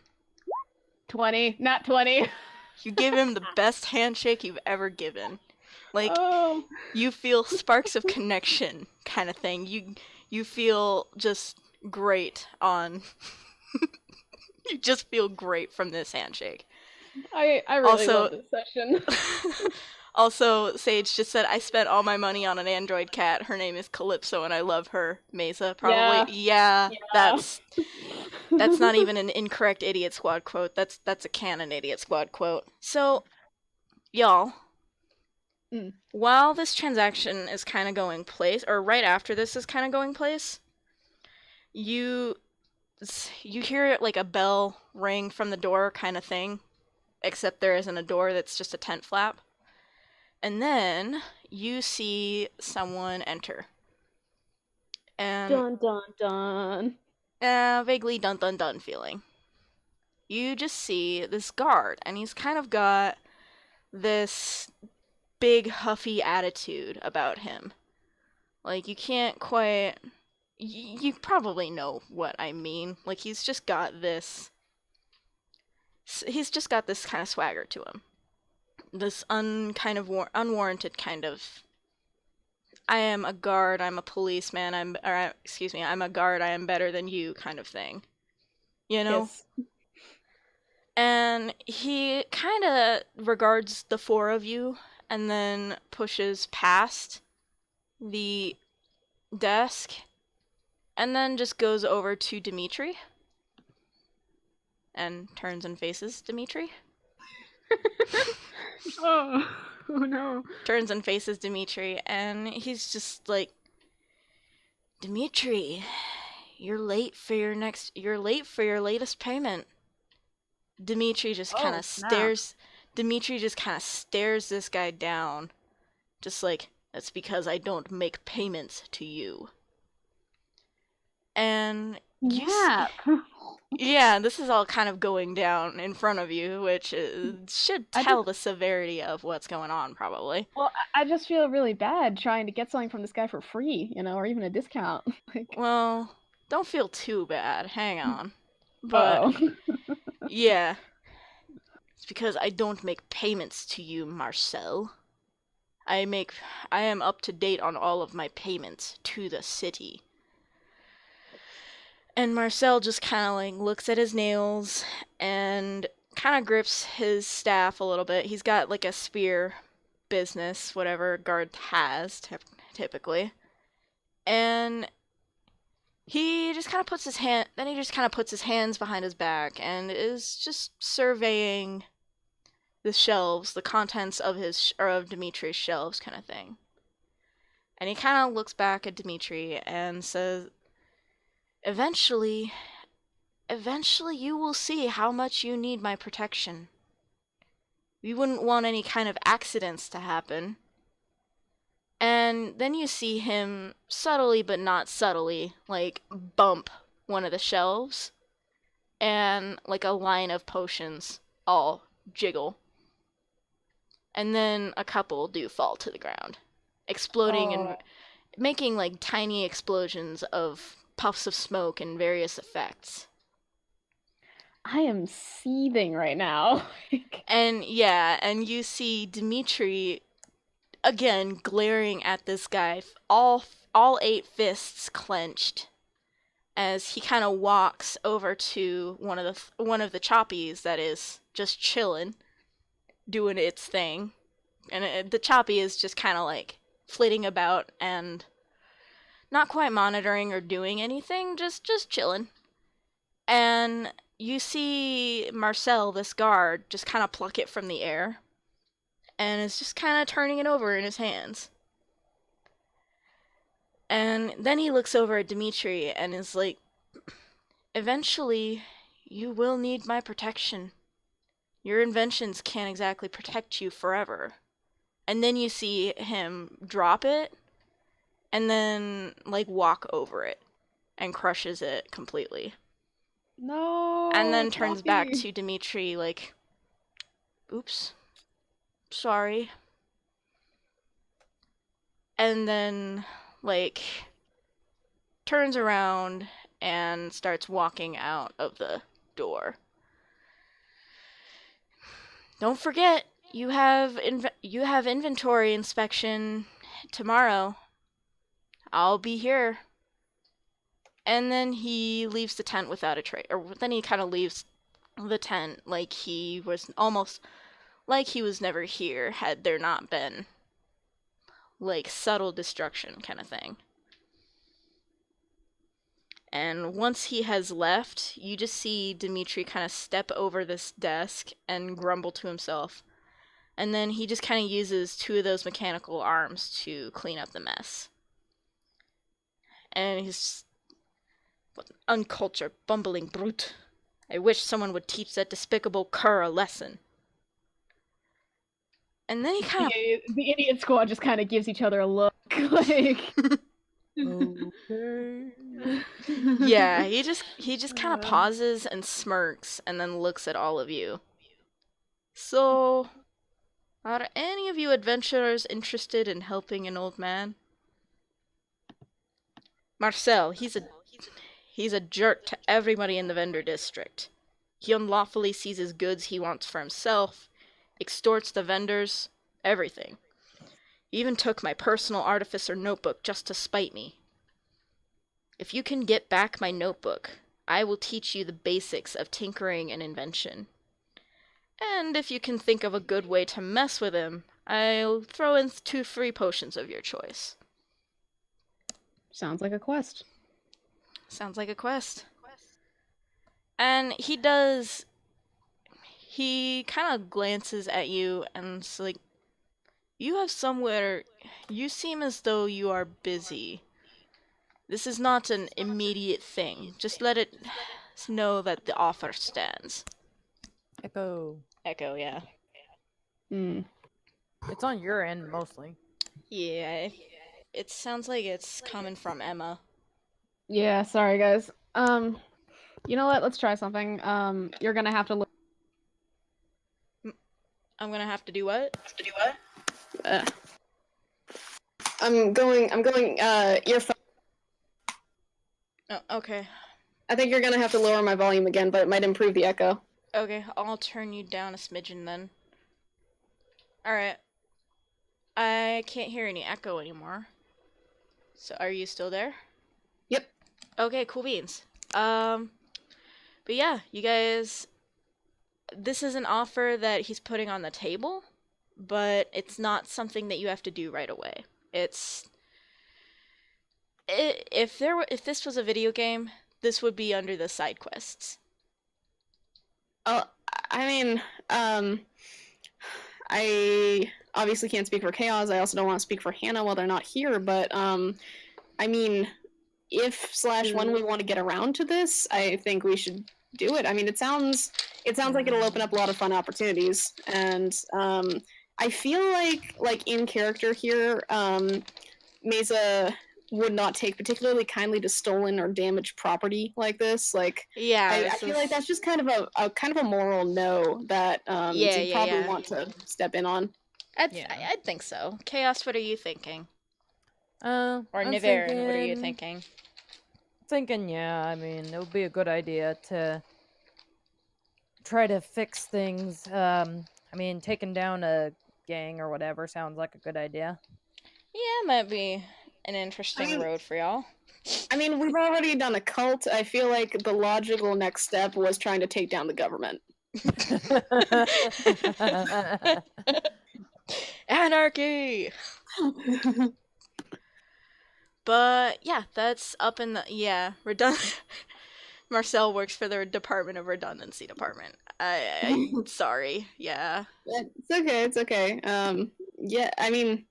S3: 20, not 20.
S1: You give him the best handshake you've ever given. Like,
S3: Oh.
S1: you feel sparks of connection kind of thing. You feel just great on... You just feel great from this handshake.
S3: I really love this session.
S1: Also, Sage just said, I spent all my money on an android cat. Her name is Calypso, and I love her. Maza, probably. Yeah. That's not even an incorrect Idiot Squad quote. That's a canon Idiot Squad quote. So, y'all, while this transaction is kind of going place, or right after this is kind of going place, you hear like a bell ring from the door kind of thing, except there isn't a door, that's just a tent flap. And then you see someone enter. And
S3: dun dun dun.
S1: Vaguely dun dun dun feeling. You just see this guard, and he's kind of got this big huffy attitude about him. Like, you can't quite... You probably know what I mean. Like, he's just got this kind of swagger to him. This unwarranted kind of... I am a guard, I'm a policeman, I'm a guard, I am better than you kind of thing. You know?
S3: Yes.
S1: And he kind of regards the four of you and then pushes past the desk and then just goes over to Dimitri and turns and faces Dimitri.
S3: Oh no.
S1: Turns and faces Dimitri, and he's just like, Dimitri, you're late for your latest payment. Dimitri just kind of stares this guy down, just like, that's because I don't make payments to you. And yeah, this is all kind of going down in front of you, which should tell the severity of what's going on, probably.
S3: Well, I just feel really bad trying to get something from this guy for free, or even a discount.
S1: Well, don't feel too bad. Hang on. But, yeah. It's because I don't make payments to you, Marcel. I am up to date on all of my payments to the city. And Marcel just kind of like looks at his nails and kind of grips his staff a little bit. He's got like a spear business, whatever a guard has typically. And he just kind of puts his hands behind his back and is just surveying the shelves, the contents of of Dimitri's shelves kind of thing. And he kind of looks back at Dimitri and says, Eventually you will see how much you need my protection. We wouldn't want any kind of accidents to happen. And then you see him subtly but not subtly, like, bump one of the shelves, and like a line of potions all jiggle. And then a couple do fall to the ground, exploding and making like tiny explosions of puffs of smoke and various effects.
S3: I am seething right now.
S1: And you see Dimitri again glaring at this guy, all 8 fists clenched, as he kind of walks over to one of the choppies that is just chilling, doing its thing. And the choppy is just kind of like flitting about and not quite monitoring or doing anything, just chilling. And you see Marcel, this guard, just kind of pluck it from the air, and is just kind of turning it over in his hands. And then he looks over at Dimitri and is like, eventually, you will need my protection. Your inventions can't exactly protect you forever. And then you see him drop it, and then, like, walk over it, and crushes it completely.
S3: No.
S1: And then turns back to Dimitri, like, oops, sorry. and then, like, turns around and starts walking out of the door. Don't forget, you have inventory inspection tomorrow. I'll be here. And then he leaves the tent without a trace, or then he kind of leaves the tent like he was almost like he was never here had there not been like subtle destruction kind of thing. And once he has left, you just see Dimitri kind of step over this desk and grumble to himself. And then he just kind of uses two of those mechanical arms to clean up the mess. And he's... What an uncultured, bumbling brute. I wish someone would teach that despicable cur a lesson. And then he kind of...
S3: The idiot squad just kind of gives each other a look, like...
S2: Okay.
S1: Yeah, he just kind of pauses and smirks and then looks at all of you. So, are any of you adventurers interested in helping an old man? Marcel, he's a jerk to everybody in the vendor district. He unlawfully seizes goods he wants for himself, extorts the vendors, everything. He even took my personal artificer notebook just to spite me. If you can get back my notebook, I will teach you the basics of tinkering and invention. And if you can think of a good way to mess with him, I'll throw in 2 free potions of your choice.
S3: Sounds like a quest.
S1: Sounds like a quest. And he kind of glances at you and is like, you have somewhere, you seem as though you are busy. This is not an immediate thing. Just let it know that the offer stands.
S2: Echo.
S1: Echo, yeah.
S2: It's on your end, mostly.
S1: Yeah, it sounds like it's coming from Emma.
S3: Yeah, sorry guys. You know what? Let's try something. You're gonna have to look.
S1: I'm gonna have to do what?
S3: I'm going, earphone.
S1: Oh, okay.
S3: I think you're gonna have to lower my volume again, but it might improve the echo.
S1: Okay, I'll turn you down a smidgen then. Alright. I can't hear any echo anymore. So, are you still there?
S3: Yep.
S1: Okay, cool beans. But yeah, you guys, this is an offer that he's putting on the table, but it's not something that you have to do right away. If this was a video game, this would be under the side quests.
S3: Oh, I mean, I obviously can't speak for Khaoz. I also don't want to speak for Hannah while they're not here, but, I mean, if/when we want to get around to this, I think we should do it. I mean, it sounds like it'll open up a lot of fun opportunities, and, I feel like in character here, Maza would not take particularly kindly to stolen or damaged property like this. Like,
S1: Yeah,
S3: I feel like that's just kind of a moral no that you probably want to step in on.
S1: I'd think so. Chaos, what are you thinking?
S2: Or
S1: Niveryn, what are you thinking?
S2: Thinking, yeah, I mean, it would be a good idea to try to fix things. I mean, taking down a gang or whatever sounds like a good idea.
S1: Yeah, might be an interesting road for y'all.
S3: I mean, we've already done a cult. I feel like the logical next step was trying to take down the government.
S1: Anarchy! But, yeah, that's up in the... Yeah, Marcel works for the Department of Redundancy Department. I'm sorry, yeah.
S3: It's okay. Yeah, I mean...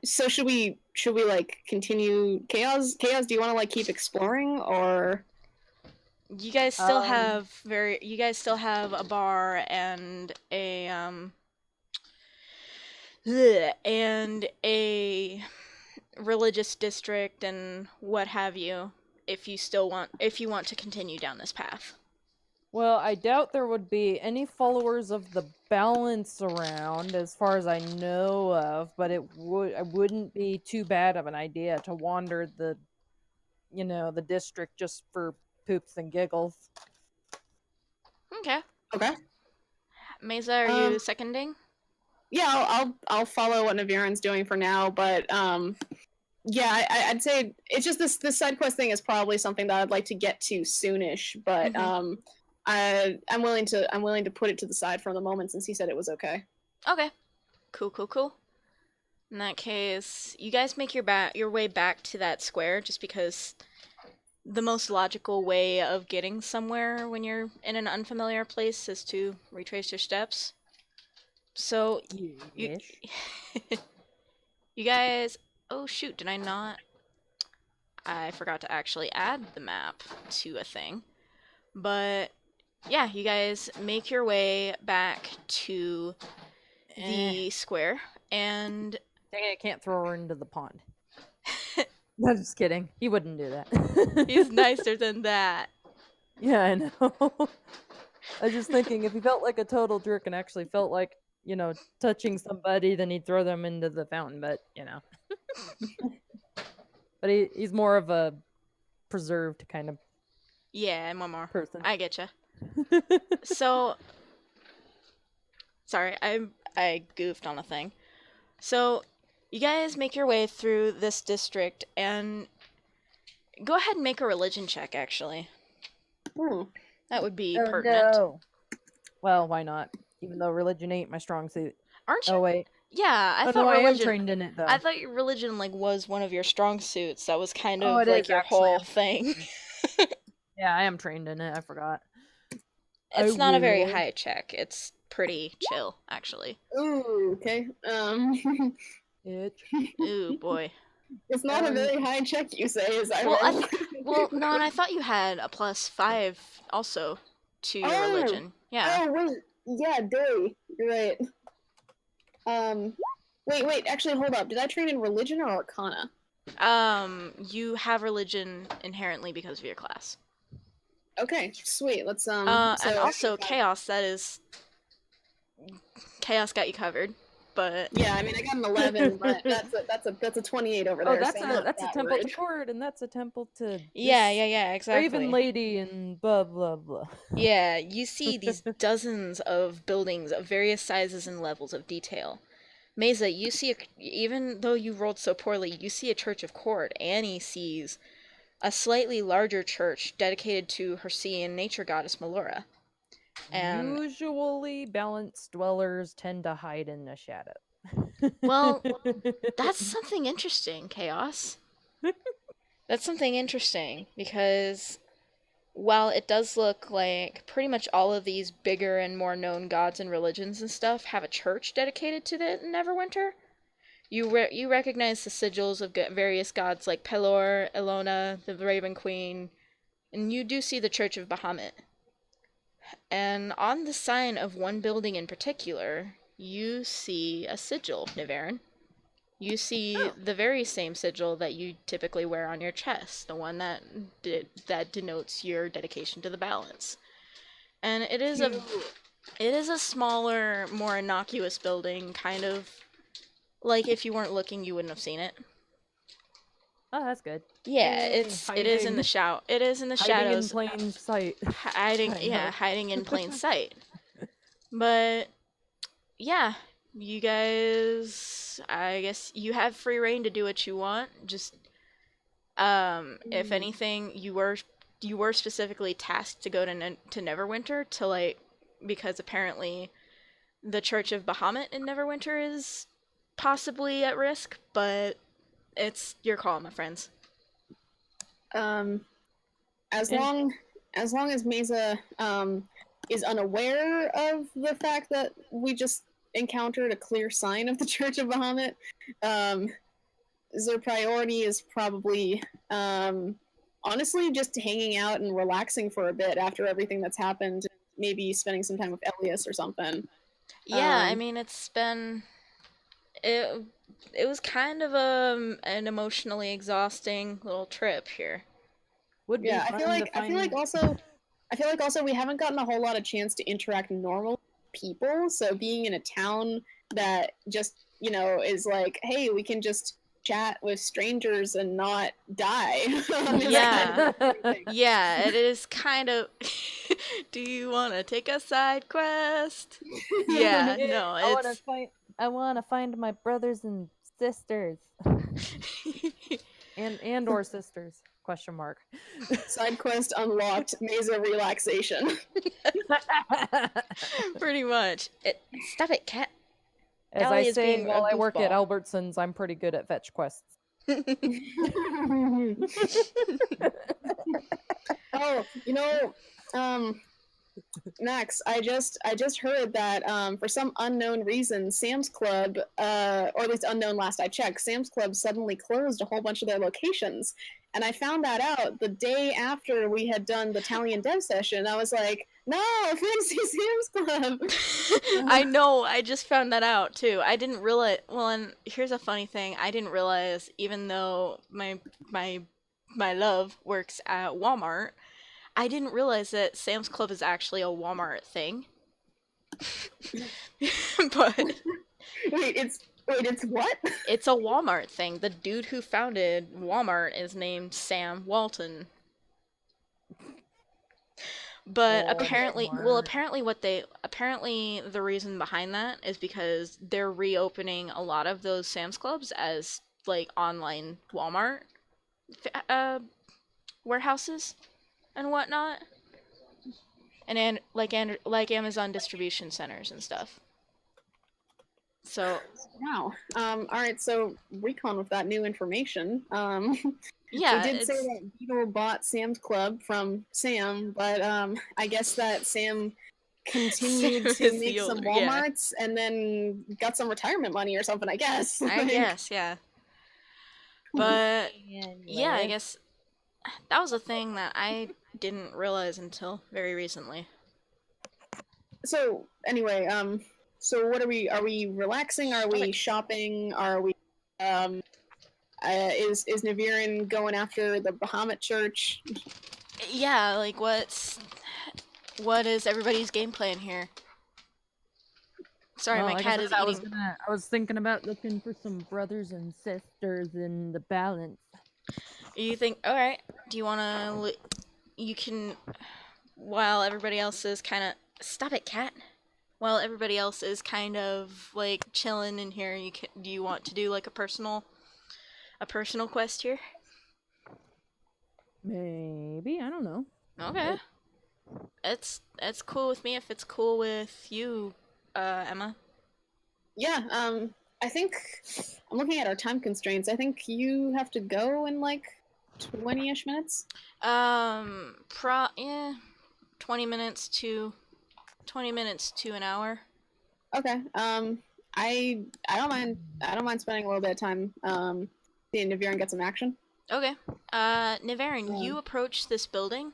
S3: So should we like continue Khaoz? Do you want to like keep exploring, or
S1: you guys still have a bar and a religious district and what have you, if you want to continue down this path.
S2: Well, I doubt there would be any followers of the balance around, as far as I know of, but it wouldn't be too bad of an idea to wander the district just for poops and giggles.
S1: Okay.
S4: Okay.
S1: Maza, are you seconding?
S4: Yeah, I'll follow what Niveryn's doing for now, but yeah, I'd say it's just this side quest thing is probably something that I'd like to get to soonish, but I'm willing to put it to the side for the moment since he said it was okay.
S1: Okay. Cool. In that case, you guys make your way back to that square just because the most logical way of getting somewhere when you're in an unfamiliar place is to retrace your steps. So, you guys... Oh shoot, did I not... I forgot to actually add the map to a thing. But, yeah, you guys make your way back to the square, and...
S2: Dang it, I can't throw her into the pond. I'm just kidding. He wouldn't do that.
S1: He's nicer than that.
S2: Yeah, I know. I was just thinking, if he felt like a total jerk and actually felt like, touching somebody, then he'd throw them into the fountain, but, But he's more of a preserved kind of
S1: Yeah, I'm one more
S2: person.
S1: I getcha. So, sorry, I goofed on a thing. So, you guys make your way through this district, and go ahead and make a religion check, actually. That would be pertinent.
S2: No. Well, why not? Even though religion ain't my strong suit.
S1: Aren't you?
S2: Oh, wait.
S1: Yeah, I thought
S2: no,
S1: religion...
S2: I am trained in it, though.
S1: I thought your religion, was one of your strong suits. That was kind
S2: Oh,
S1: of,
S2: it is,
S1: your
S2: actually.
S1: whole thing.
S2: Yeah, I am trained in it. I forgot.
S1: It's
S2: I
S1: not a very
S2: will.
S1: high check. It's pretty chill, actually.
S4: Ooh, okay.
S1: Ooh, boy.
S4: It's not a very high check, you say, as I
S1: Well,
S4: read.
S1: no, and I thought you had a +5 also to your religion. Yeah.
S4: Oh, wait. Yeah, day. You're right. Wait, actually, hold up. Did I train in religion or arcana?
S1: You have religion inherently because of your class.
S4: Okay, sweet. Let's,
S1: and also chaos, that is... Chaos got you covered, but...
S4: Yeah, I mean, I got an 11, but that's a 28 over there.
S2: That's
S4: so
S2: a temple
S4: worried.
S2: to court, and that's a temple to...
S1: Yeah, exactly.
S2: Raven Lady and blah, blah, blah.
S1: Yeah, you see these dozens of buildings of various sizes and levels of detail. Maza, you see, even though you rolled so poorly, you see a church of court. Annie sees a slightly larger church dedicated to her sea and nature goddess Melora. And
S2: usually, balanced dwellers tend to hide in the shadow.
S1: Well, that's something interesting, Khaoz. That's something interesting, because while it does look like pretty much all of these bigger and more known gods and religions and stuff have a church dedicated to the Neverwinter, you recognize the sigils of various gods like Pelor, Elona, the Raven Queen, and you do see the Church of Bahamut. And on the sign of one building in particular, you see a sigil, Niveryn. You see the very same sigil that you typically wear on your chest, the one that denotes your dedication to the balance. And it is a smaller, more innocuous building, kind of like if you weren't looking, you wouldn't have seen it.
S2: Oh, that's good.
S1: Yeah, it is in the It is in the shadows.
S2: Hiding in plain sight.
S1: Hiding in plain sight. But yeah, you guys, I guess you have free reign to do what you want. Just if anything, you were specifically tasked to go to Neverwinter because apparently the Church of Bahamut in Neverwinter is possibly at risk, but it's your call, my friends.
S4: As long as Maza is unaware of the fact that we just encountered a clear sign of the Church of Bahamut, their priority is probably honestly just hanging out and relaxing for a bit after everything that's happened. Maybe spending some time with Elias or something.
S1: Yeah, I mean, it was kind of an emotionally exhausting little trip here.
S4: I feel like I feel like also we haven't gotten a whole lot of chance to interact normal people, so being in a town that just, is like, hey, we can just chat with strangers and not die.
S1: Yeah. Yeah, it is kind of. Do you want to take a side quest? Yeah, no, it's.
S2: I want to find my brothers and sisters. and or sisters? Question mark.
S4: Side quest unlocked. Maza relaxation.
S1: Pretty much. Stop it, cat.
S2: As
S1: Allie
S2: I
S1: is
S2: say
S1: being
S2: while
S1: a
S2: I work at
S1: goofball.
S2: Albertsons, I'm pretty good at fetch quests.
S4: Oh, Max, I just heard that for some unknown reason, Sam's Club, or at least unknown last I checked, Sam's Club suddenly closed a whole bunch of their locations. And I found that out the day after we had done the Tallian dev session. I was like, no, I want to see Sam's Club.
S1: I know, I just found that out too. I didn't realize. Well, and here's a funny thing. I didn't realize, even though my love works at Walmart, I didn't realize that Sam's Club is actually a Walmart thing. But
S4: Wait, it's what?
S1: it's a Walmart thing. The dude who founded Walmart is named Sam Walton. But apparently, apparently the reason behind that is because they're reopening a lot of those Sam's Clubs as like online Walmart warehouses and whatnot, and like Amazon distribution centers and stuff. So
S4: Wow. All right. So recon with that new information.
S1: yeah,
S4: we did say that Beetle bought Sam's Club from Sam, but I guess that Sam continued
S1: Sam
S4: to
S1: is
S4: make
S1: the
S4: some
S1: older- yeah.
S4: Walmarts and then got some retirement money or something. I guess.
S1: I guess, yeah. But yeah, I guess that was a thing that I didn't realize until very recently.
S4: So anyway, so what are we? Are we relaxing? Are we shopping? Are we? Is Niveryn going after the Bahamut Church?
S1: Yeah, like what is everybody's game plan here? Sorry, my cat is eating.
S2: I was thinking about looking for some brothers and sisters in the balance.
S1: You think, all right? Do you want to? You can, while everybody else is kind of stop it, cat. While everybody else is kind of like chilling in here, do you want to do like a personal quest here?
S2: Maybe, I don't know.
S1: Okay. It's cool with me if it's cool with you, Emma.
S4: Yeah. I think I'm looking at our time constraints. I think you have to go in like 20-ish minutes.
S1: Yeah, 20 minutes to an hour.
S4: Okay. I don't mind spending a little bit of time seeing Niveryn get some action.
S1: Okay. Niveryn, you approach this building.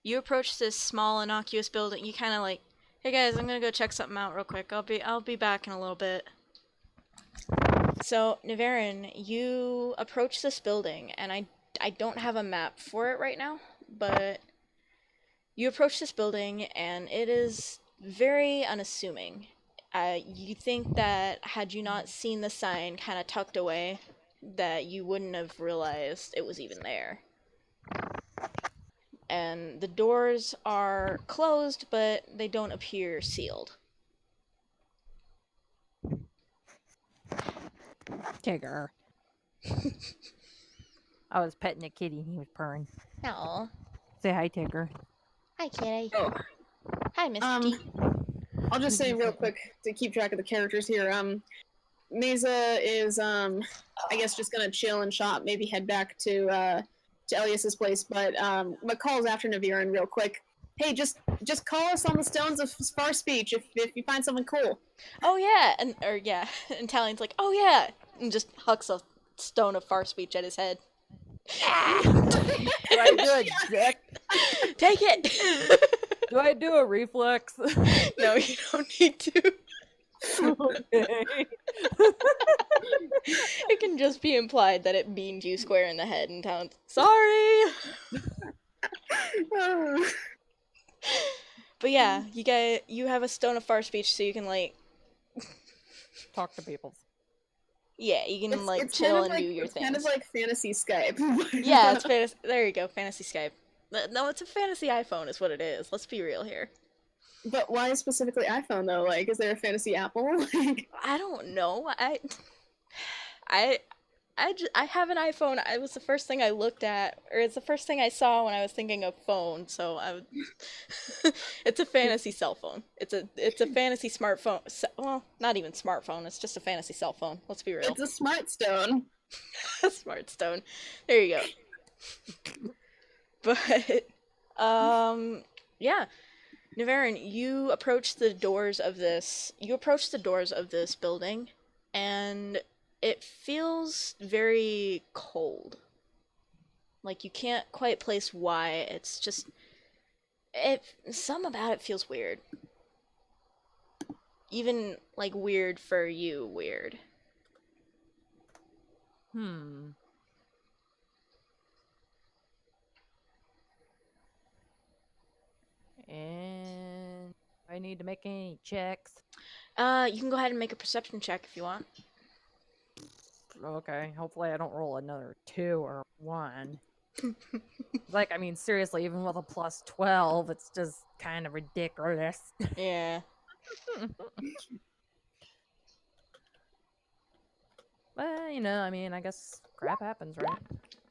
S1: You approach this small, innocuous building. You kind of like, hey guys, I'm gonna go check something out real quick. I'll be back in a little bit. So, Niveryn, you approach this building, and I don't have a map for it right now, but you approach this building, and it is very unassuming. You think that had you not seen the sign kind of tucked away, that you wouldn't have realized it was even there. And the doors are closed, but they don't appear sealed.
S2: Tigger. I was petting a kitty and he was purring.
S1: Aw.
S2: Say hi, Tigger.
S1: Hi, kitty.
S4: Oh.
S1: Hi, Misty.
S4: I'll just say real quick to keep track of the characters here. Maza is I guess just gonna chill and shop, maybe head back to Elias's place, but calls after Niveryn real quick. Hey, just call us on the stones of far speech if you find something cool.
S1: Oh yeah, and Tallian's like, oh yeah, and just hucks a stone of far speech at his head.
S2: Do I do a dick?
S1: Take it.
S2: Do I do a reflex?
S1: No, you don't need to.
S2: Okay.
S1: It can just be implied that it beamed you square in the head, and Talon's sorry. But yeah, you have a stone of far speech, so you can like,
S2: Talk to people.
S1: yeah, you can like
S4: It's
S1: chill and do your
S4: it's
S1: things.
S4: kind of like fantasy Skype.
S1: Yeah, it's fantasy. There you go, fantasy Skype. No, it's a fantasy iPhone, is what it is. Let's be real here.
S4: But why specifically iPhone though? Like, is there a fantasy Apple? Like,
S1: I don't know. I, I have an iPhone. It was the first thing I looked at, or it's the first thing I saw when I was thinking of phone. So it's a fantasy cell phone. It's a fantasy smartphone. Well, not even smartphone. It's just a fantasy cell phone. Let's be real.
S4: it's a smart stone.
S1: Smart stone. There you go. But yeah. Niveryn, you approach the doors of this building, and it feels very cold. Like you can't quite place why. It's just some about it feels weird. Even like weird for you, weird.
S2: And I need to make any checks.
S1: You can go ahead and make a perception check if you want.
S2: Okay, hopefully I don't roll another 2 or 1. Like, I mean, seriously, even with a plus 12, it's just kind of ridiculous.
S1: Yeah.
S2: Well, you know, I mean, I guess crap happens, right?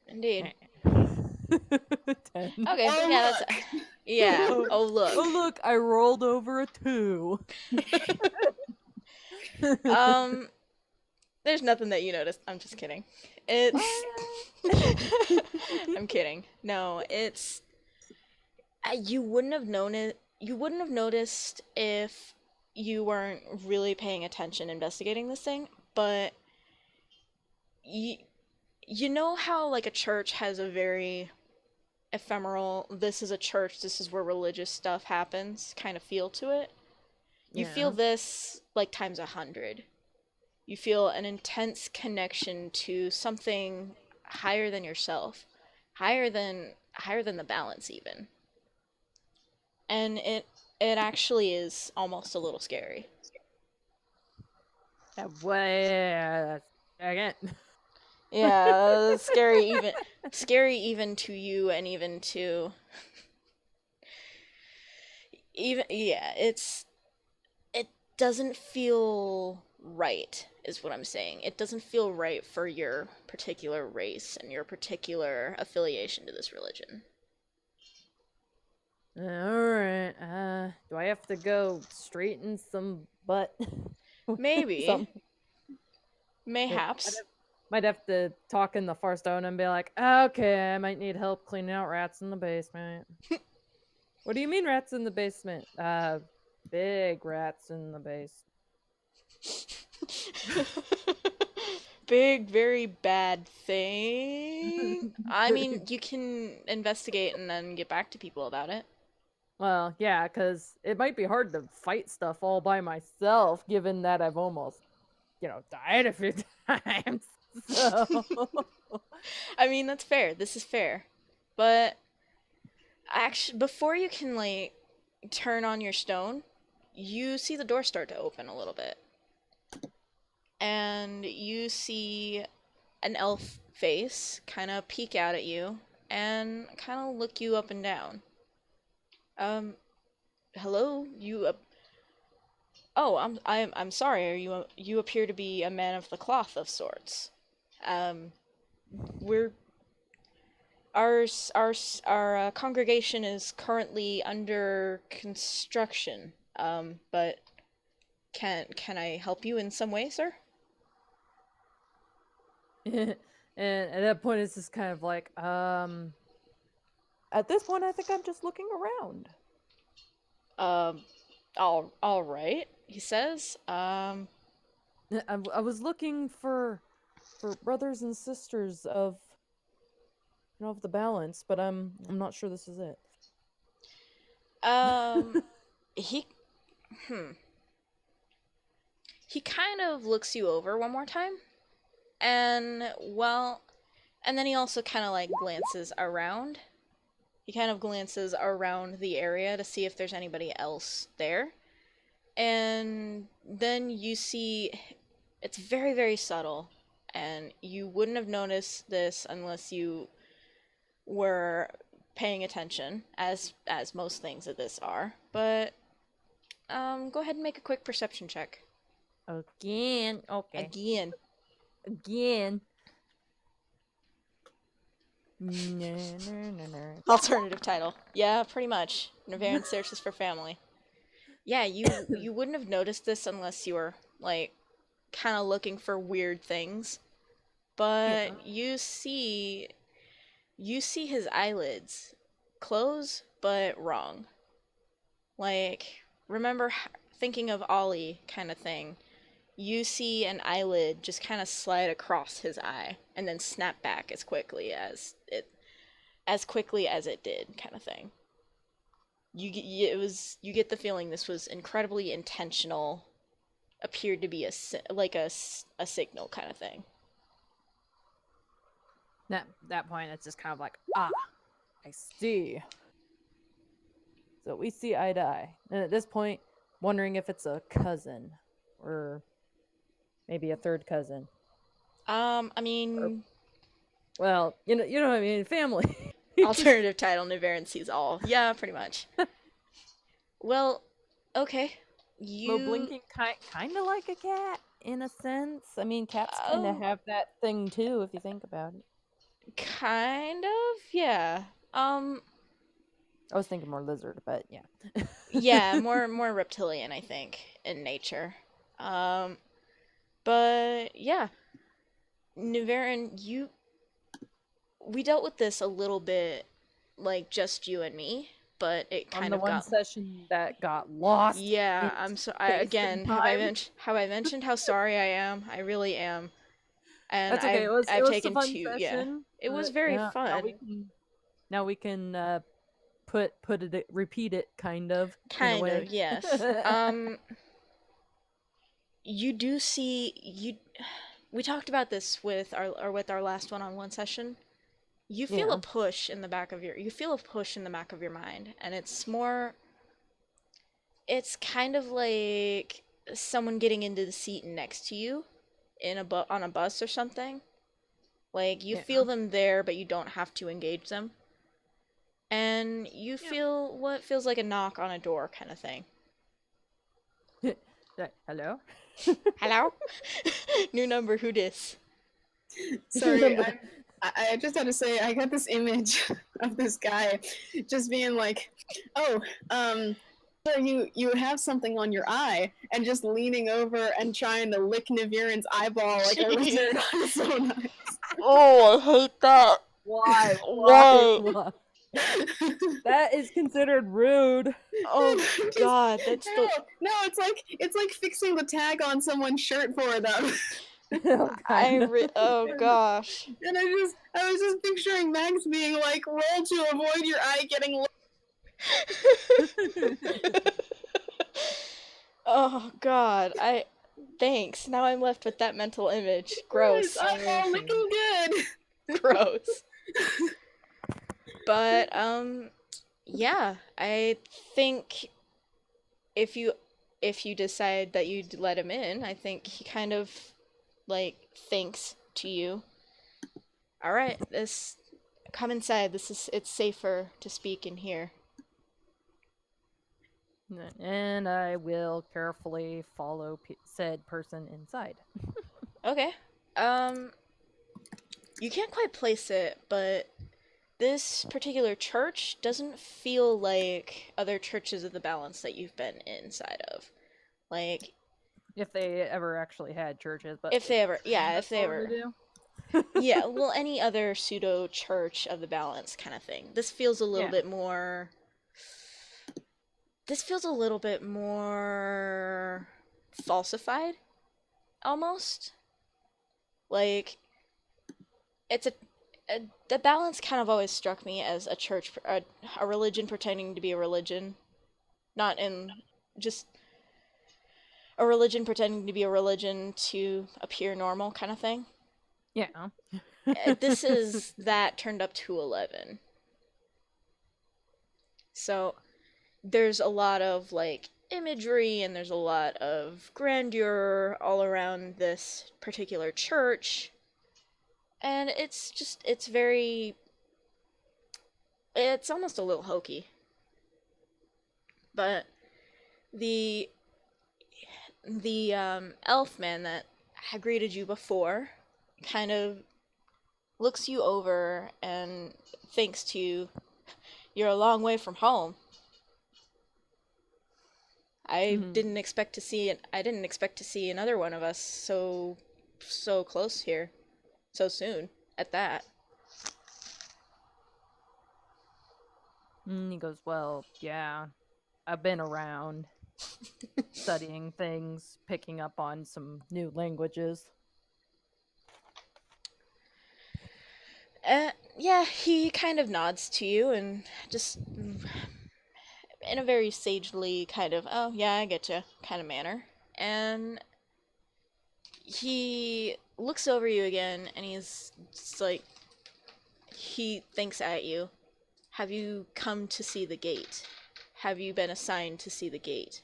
S1: Indeed.
S2: 10.
S1: Okay,
S4: Oh,
S1: yeah, that's
S4: look.
S1: yeah. Oh look.
S2: Oh, look, I rolled over a 2.
S1: There's nothing that you noticed. I'm just kidding. It's I'm kidding. No, it's you wouldn't have known it. You wouldn't have noticed if you weren't really paying attention investigating this thing, but you know how like a church has a very ephemeral, this is a church, this is where religious stuff happens kind of feel to it. You feel this like times 100. You feel an intense connection to something higher than yourself, higher than the balance even. And it actually is almost a little scary.
S2: Well, again.
S1: Yeah, scary even to you, and even to it doesn't feel right, is what I'm saying. It doesn't feel right for your particular race and your particular affiliation to this religion.
S2: Alright, do I have to go straighten some butt?
S1: Maybe. Mayhaps.
S2: Might have to talk in the Farstone and be like, okay, I might need help cleaning out rats in the basement. What do you mean rats in the basement? Big rats in the basement.
S1: Big, very bad thing. I mean, you can investigate and then get back to people about it.
S2: Well, yeah, because it might be hard to fight stuff all by myself, given that I've almost, died a few times. So.
S1: I mean, that's fair. This is fair. But actually, before you can, like, turn on your stone, you see the door start to open a little bit. And you see an elf face kind of peek out at you and kind of look you up and down. Hello? I'm sorry. You appear to be a man of the cloth of sorts. Our congregation is currently under construction. But can I help you in some way, sir?
S2: And at that point, it's just kind of like, at this point, I think I'm just looking around.
S1: All right, he says.
S2: I was looking for brothers and sisters of the balance, but I'm not sure this is it.
S1: He kind of looks you over one more time, and then he also kind of like glances around, He kind of glances around the area to see if there's anybody else there. And then you see it's very, very subtle, and you wouldn't have noticed this unless you were paying attention, as most things of this are. But go ahead and make a quick perception check.
S2: Again. Okay. Again. No.
S1: Alternative title. Yeah, pretty much. Niveryn searches for family. Yeah, you wouldn't have noticed this unless you were, like, kind of looking for weird things. But you see his eyelids close, but wrong. Like, remember thinking of Ollie kind of thing. You see an eyelid just kind of slide across his eye and then snap back as quickly as it did, kind of thing. You get the feeling this was incredibly intentional, appeared to be a signal kind of thing.
S2: At that point, it's just kind of like, I see. So we see eye to eye. And at this point, wondering if it's a cousin or maybe a third cousin.
S1: I mean...
S2: Well, you know what I mean? Family.
S1: Alternative title, Niveryn sees all. Yeah, pretty much. Well, okay.
S2: Well, blinking kind of like a cat, in a sense. I mean, cats kind of have that thing, too, if you think about it.
S1: Kind of, yeah.
S2: I was thinking more lizard, but yeah.
S1: Yeah, more reptilian, I think, in nature. But yeah, Niveryn, we dealt with this a little bit, like just you and me, but it kind of got...
S2: On the one session that got lost.
S1: Yeah, I'm so. Have I mentioned how sorry I am? I really am. And
S2: that's okay.
S1: I've taken
S2: a fun
S1: 2.
S2: Session,
S1: yeah, it was very fun.
S2: Now we can repeat it, kind of.
S1: Kind of, yes. You do see we talked about this with our last one-on-one session. You feel a push in the back of your mind, and it's kind of like someone getting into the seat next to you on a bus or something. Like, you feel them there, but you don't have to engage them. And you feel what feels like a knock on a door kind of thing.
S2: Hello?
S1: Hello? New number, who dis?
S4: Sorry, I just had to say, I got this image of this guy just being like, oh, so you have something on your eye, and just leaning over and trying to lick Niveryn's eyeball like a lizard. So nice.
S1: Oh, I hate that.
S2: Why? That is considered rude.
S1: Oh God, that's
S4: no. It's like fixing the tag on someone's shirt for them.
S1: Oh gosh.
S4: And I was just picturing Max being like, roll to avoid your eye getting
S1: Oh God, thanks. Now I'm left with that mental image. Gross.
S4: I'm looking good.
S1: Gross. But yeah, I think if you decide that you'd let him in, I think he kind of like thinks to you, all right, come inside. It's safer to speak in here.
S2: And I will carefully follow said person inside.
S1: Okay. You can't quite place it, but this particular church doesn't feel like other churches of the Balance that you've been inside of. Like,
S2: if they ever actually had churches, but
S1: if they ever
S2: do.
S1: Yeah, well, any other pseudo church of the Balance kind of thing. This feels a little bit more falsified, almost. Like, the Balance kind of always struck me as a church, a religion pretending to be a religion. Not in just a religion pretending to be a religion to appear normal kind of thing.
S2: Yeah.
S1: This is that turned up to 11. So there's a lot of like imagery and there's a lot of grandeur all around this particular church. And it's almost a little hokey. But the elf man that had greeted you before kind of looks you over and thinks to you, "You're a long way from home. I didn't expect to see it. I didn't expect to see another one of us so close here, so soon at that."
S2: He goes, well, yeah, I've been around studying things, picking up on some new languages.
S1: Yeah, he kind of nods to you and just in a very sagely kind of, "Oh, yeah, I get you" kind of manner. And he looks over you again and he's just like, he thinks at you. "Have you come to see the gate? Have you been assigned to see the gate?"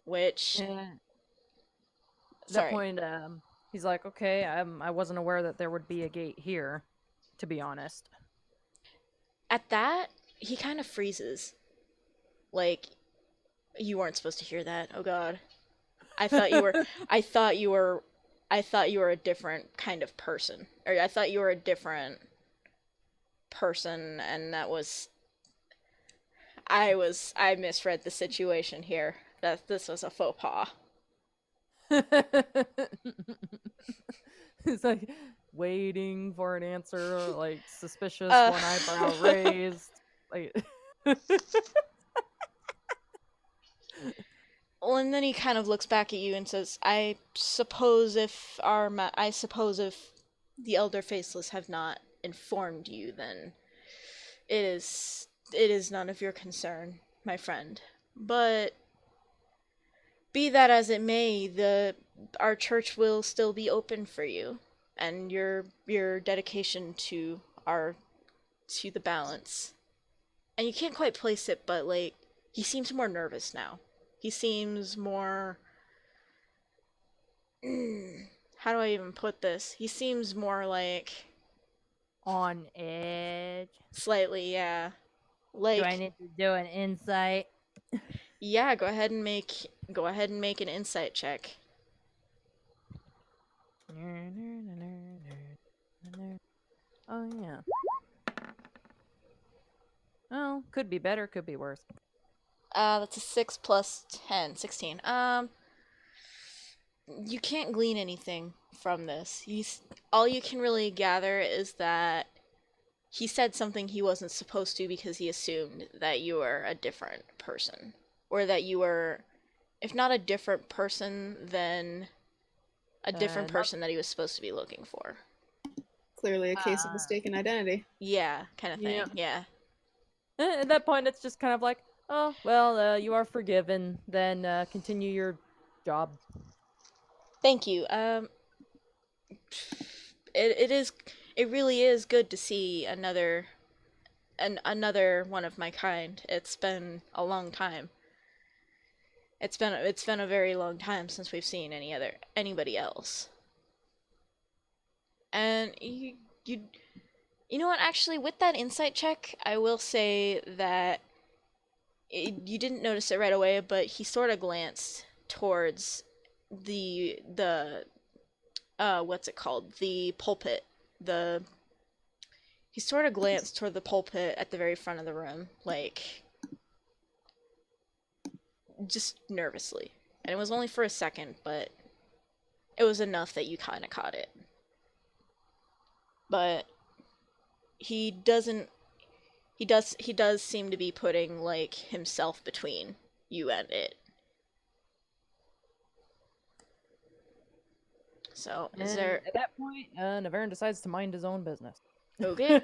S1: Which,
S2: And at that
S1: sorry,
S2: point, he's like, okay, I wasn't aware that there would be a gate here, to be honest.
S1: at that, he kind of freezes. Like, "You weren't supposed to hear that. Oh god. I thought you were, I thought you were, I thought you were a different kind of person. Or I thought you were a different person, and I misread the situation here. That this was a faux pas."
S2: He's like waiting for an answer, like suspicious,
S1: Uh.
S2: one eyebrow raised. Like,
S1: Well, and then he kind of looks back at you and says, I suppose if the Elder Faceless have not informed you, then it is none of your concern, my friend. But be that as it may, our church will still be open for you, and your dedication to the balance. And you can't quite place it, but like he seems more nervous now. He seems more how do I even put this? He seems more like
S2: on edge.
S1: slightly, yeah.
S2: Do
S1: Like,
S2: I need to do an insight?
S1: yeah, go ahead and make an insight check.
S2: Oh yeah. Oh, could be better, could be worse.
S1: That's a 6 plus 10, 16. You can't glean anything from this. All you can really gather is that he said something he wasn't supposed to because he assumed that you were a different person. Or that you were, if not a different person, then a different person that he was supposed to be looking for.
S4: Clearly a case of mistaken identity.
S1: Yeah, kind of thing, yeah.
S2: At that point, it's just kind of like, oh, well, you are forgiven. Then continue your job.
S1: Thank you. It really is good to see another one of my kind. It's been a long time. It's been a very long time since we've seen anybody else. And you know what? Actually, with that insight check, I will say that you didn't notice it right away, but he sort of glanced towards the what's it called? The pulpit. He sort of glanced toward the pulpit at the very front of the room, like just nervously. And it was only for a second, but it was enough that you kind of caught it. But he does seem to be putting like himself between you and it. So, is there...
S2: At that point, Niveryn decides to mind his own business.
S1: Okay.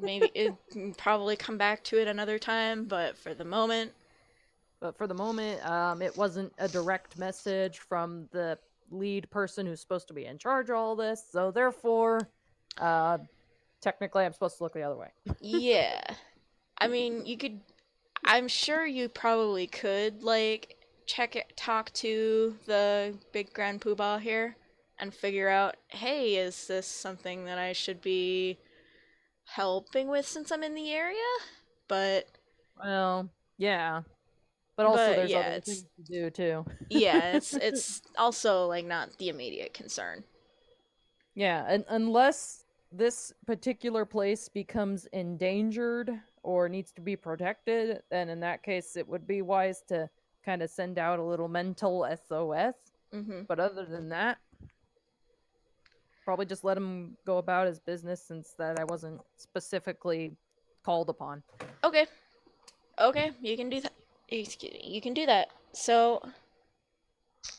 S1: Maybe it can probably come back to it another time, but for the moment...
S2: it wasn't a direct message from the lead person who's supposed to be in charge of all this, so therefore, technically I'm supposed to look the other way.
S1: Yeah. I mean, you could. I'm sure you probably could, like, talk to the big grand poobah here and figure out, hey, is this something that I should be helping with since I'm in the area? But,
S2: Well, yeah. But also there's
S1: yeah,
S2: other things to do too.
S1: yeah, it's also, like, not the immediate concern.
S2: Yeah, and unless this particular place becomes endangered or needs to be protected, then in that case it would be wise to kind of send out a little mental SOS.
S1: Mm-hmm.
S2: But other than that, probably just let him go about his business since that I wasn't specifically called upon.
S1: Okay. Okay, you can do that. Excuse me, you can do that. So,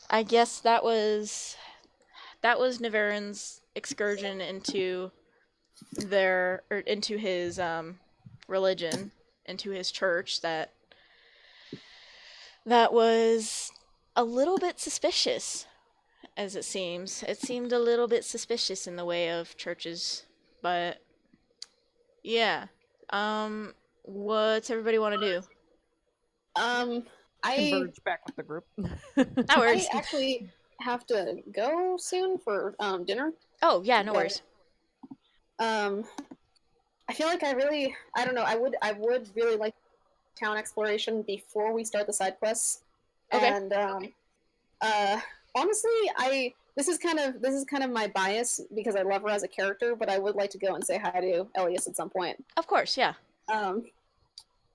S1: I guess that was Niveryn's excursion into into his religion, into his church that was a little bit suspicious, as it seems. It seemed a little bit suspicious in the way of churches, but yeah. What's everybody want to do?
S4: I
S2: Converge back with the group.
S1: That works.
S4: I actually have to go soon for dinner.
S1: Oh yeah, no
S4: but,
S1: worries.
S4: I feel like I don't know. I would really like town exploration before we start the side quests.
S1: Okay.
S4: And honestly, this is kind of my bias because I love her as a character, but I would like to go and say hi to Elias at some point.
S1: Of course, yeah.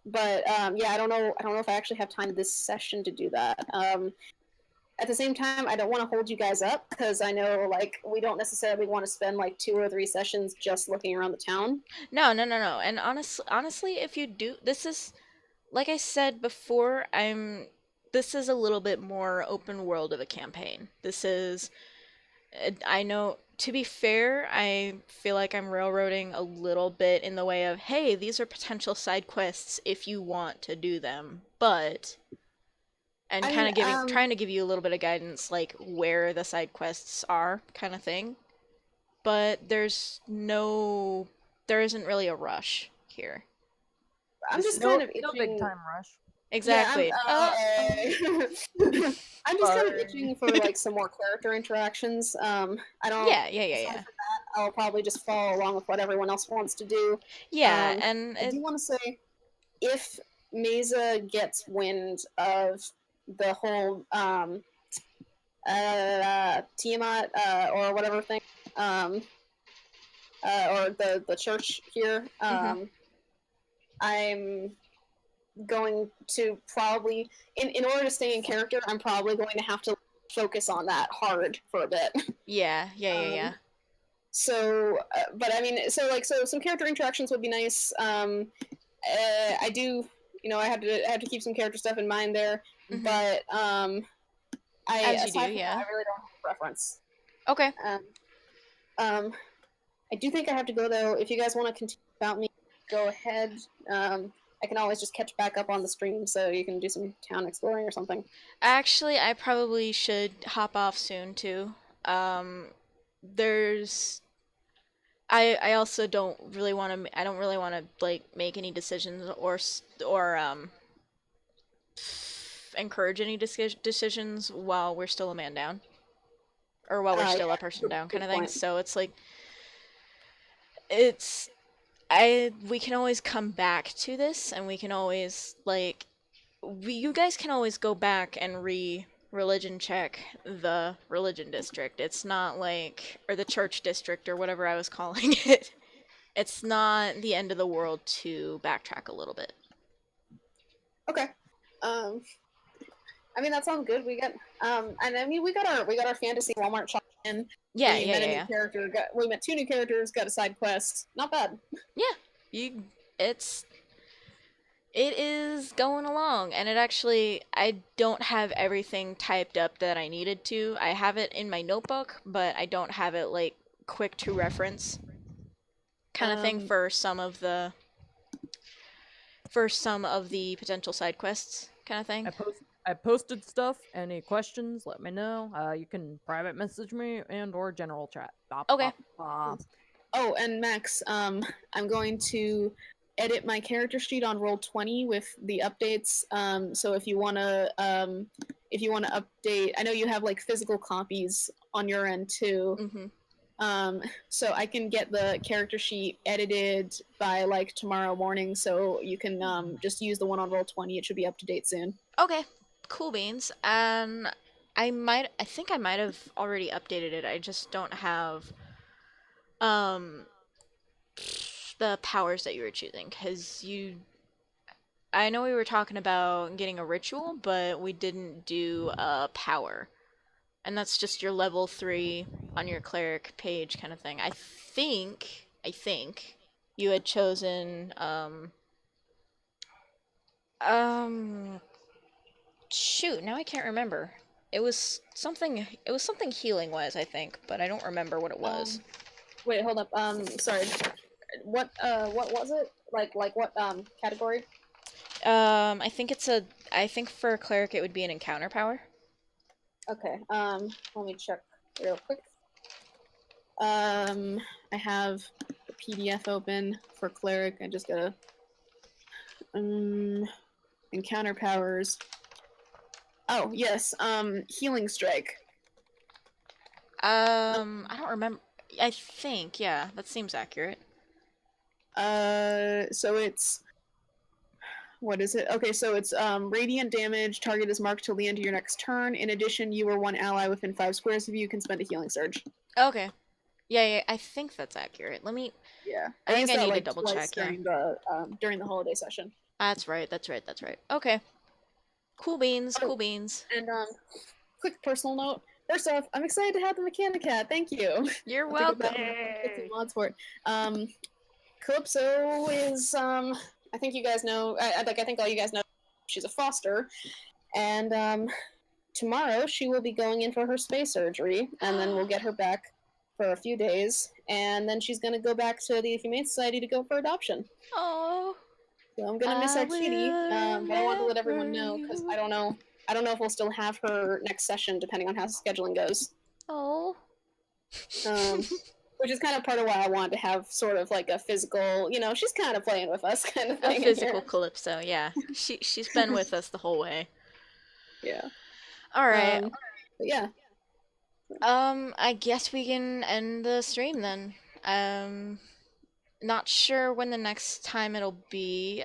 S4: But yeah, I don't know if I actually have time this session to do that. At the same time, I don't want to hold you guys up because I know like we don't necessarily want to spend like 2 or 3 sessions just looking around the town.
S1: No. And honestly, if you do, this is, like I said before, this is a little bit more open world of a campaign. This is, I know, to be fair, I feel like I'm railroading a little bit in the way of, hey, these are potential side quests if you want to do them, but, and kind of trying to give you a little bit of guidance, like where the side quests are, kind of thing. But there isn't really a rush here.
S4: I'm just kind of itching.
S2: No big time rush.
S1: Exactly.
S4: Yeah, I'm just kind of itching for like some more character interactions. I don't.
S1: Yeah.
S4: For that, I'll probably just follow along with what everyone else wants to do.
S1: Yeah, and
S4: I do want to say, if Maza gets wind of the whole Tiamat or whatever thing, or the church here, I'm going to probably, in order to stay in character, I'm probably going to have to focus on that hard for a bit.
S1: Yeah.
S4: So, but I mean, so some character interactions would be nice. I do, I have to keep some character stuff in mind there, but
S1: as you do, yeah.
S4: I really don't have a preference.
S1: Okay.
S4: I do think I have to go though. If you guys want to continue about me, go ahead. I can always just catch back up on the stream, so you can do some town exploring or something.
S1: Actually, I probably should hop off soon too. I also don't really want to. I don't really want to like make any decisions or encourage any decisions while we're still a man down, or while we're still a person down, kind of thing. So it's like, we can always come back to this, and we can always like, you guys can always go back and religion check the religion district. It's not like, or the church district or whatever I was calling it. It's not the end of the world to backtrack a little bit.
S4: Okay. I mean that sounds good. We got and I mean we got our fantasy Walmart shop in.
S1: Yeah.
S4: We met 2 new characters, got a side quest. Not bad.
S1: Yeah. It is going along, and I don't have everything typed up that I needed to. I have it in my notebook, but I don't have it, like, quick to reference kind of thing for some of the potential side quests kind of thing.
S2: I posted stuff. Any questions, let me know. You can private message me and or general chat.
S1: Okay.
S4: Oh, and Max, I'm going to edit my character sheet on Roll20 with the updates. So if you wanna update, I know you have like physical copies on your end too. So I can get the character sheet edited by like tomorrow morning, so you can just use the one on Roll20. It should be up to date soon.
S1: Okay, cool beans. And I think I might have already updated it. I just don't have the powers that you were choosing, because I know we were talking about getting a ritual, but we didn't do a power. And that's just your level 3 on your cleric page kind of thing. I think you had chosen shoot, now I can't remember. It was something healing wise, I think, but I don't remember what it was.
S4: Wait, hold up. Sorry. What was it? Like what category?
S1: I think for a cleric it would be an encounter power.
S4: Okay. Let me check real quick. I have the PDF open for cleric. I just gotta encounter powers. Oh yes. Healing strike.
S1: I don't remember. I think, yeah, that seems accurate.
S4: So it's, what is it? Okay, so it's radiant damage. Target is marked till the end of your next turn. In addition, you or one ally within 5 squares of you can spend a healing surge.
S1: Okay. Yeah, I think that's accurate.
S4: Yeah.
S1: I think I need to
S4: like
S1: double
S4: twice
S1: check, yeah.
S4: During the holiday session.
S1: That's right. Okay. Cool beans.
S4: And quick personal note. First off, I'm excited to have the Mechanicat. Thank you.
S1: You're welcome.
S4: Get some mods for it. Calypso is I think you guys know. I think all you guys know. She's a foster, and tomorrow she will be going in for her space surgery, and then we'll get her back for a few days, and then she's gonna go back to the Humane Society to go for adoption.
S1: Oh.
S4: So I'm gonna miss our kitty, but I want to let everyone know because I don't know if we'll still have her next session depending on how scheduling goes.
S1: Oh.
S4: Which is kind of part of why I wanted to have sort of like a physical, she's kind of playing with us kind of thing.
S1: A physical Calypso, yeah. She's been with us the whole way.
S4: Yeah.
S1: All right.
S4: Yeah.
S1: I guess we can end the stream then. Not sure when the next time it'll be.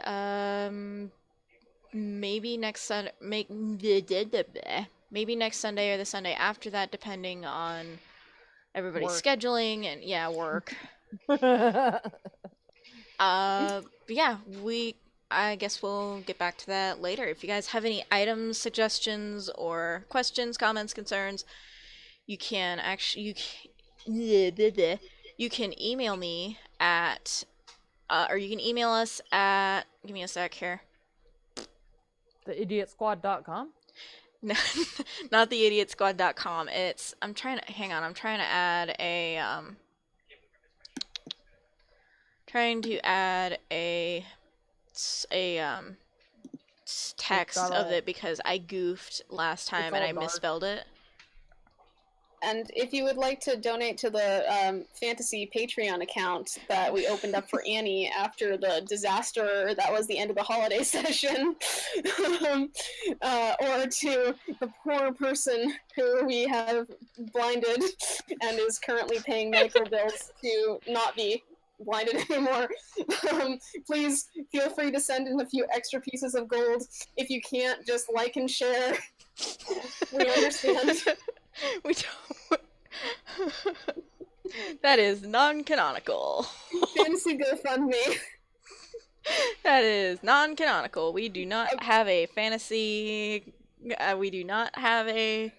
S1: Maybe next Sunday. Maybe next Sunday or the Sunday after that, depending on everybody's scheduling and work. Yeah, I guess we'll get back to that later. If you guys have any items, suggestions, or questions, comments, concerns, you can email me at, or you can email us at, give me a sec here.
S2: TheIdiotSquad.com?
S1: No, not theidiotsquad.com. I'm trying to add a text of it because I goofed last time and I misspelled it.
S4: And if you would like to donate to the fantasy Patreon account that we opened up for Annie after the disaster that was the end of the holiday session, or to the poor person who we have blinded and is currently paying medical bills to not be blinded anymore, please feel free to send in a few extra pieces of gold. If you can't, just like and share. We understand.
S1: We don't. That is non-canonical.
S4: Fantasy GoFundMe.
S1: That is non-canonical. We do not have a fantasy. We do not have a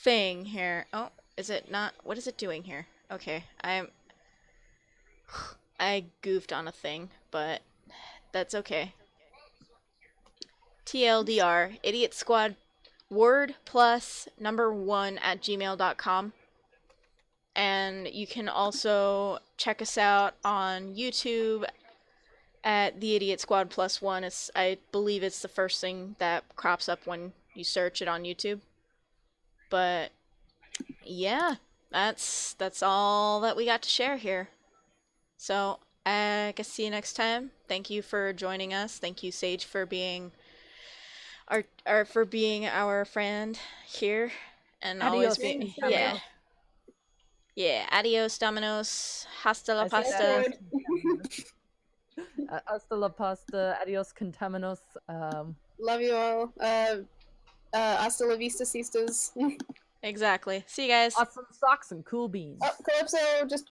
S1: thing here. Oh, is it not? What is it doing here? Okay, I goofed on a thing, but that's okay. TLDR, Idiot Squad, word plus number 1 at gmail.com. And you can also check us out on YouTube at The Idiot Squad plus 1. I believe it's the first thing that crops up when you search it on YouTube. But yeah, that's all that we got to share here. So guess see you next time. Thank you for joining us. Thank you, Sage, for being our friend here, and always
S2: Adios,
S1: being
S2: Dominoes.
S1: yeah. Adios, Dominoes. Hasta la
S2: I say
S1: pasta.
S2: adios, Contaminous. Hasta la pasta. Adios, Contaminos.
S4: Love you all. Hasta la vista, sisters.
S1: Exactly. See you guys.
S2: Awesome socks and cool beans.
S4: Oh, Calypso just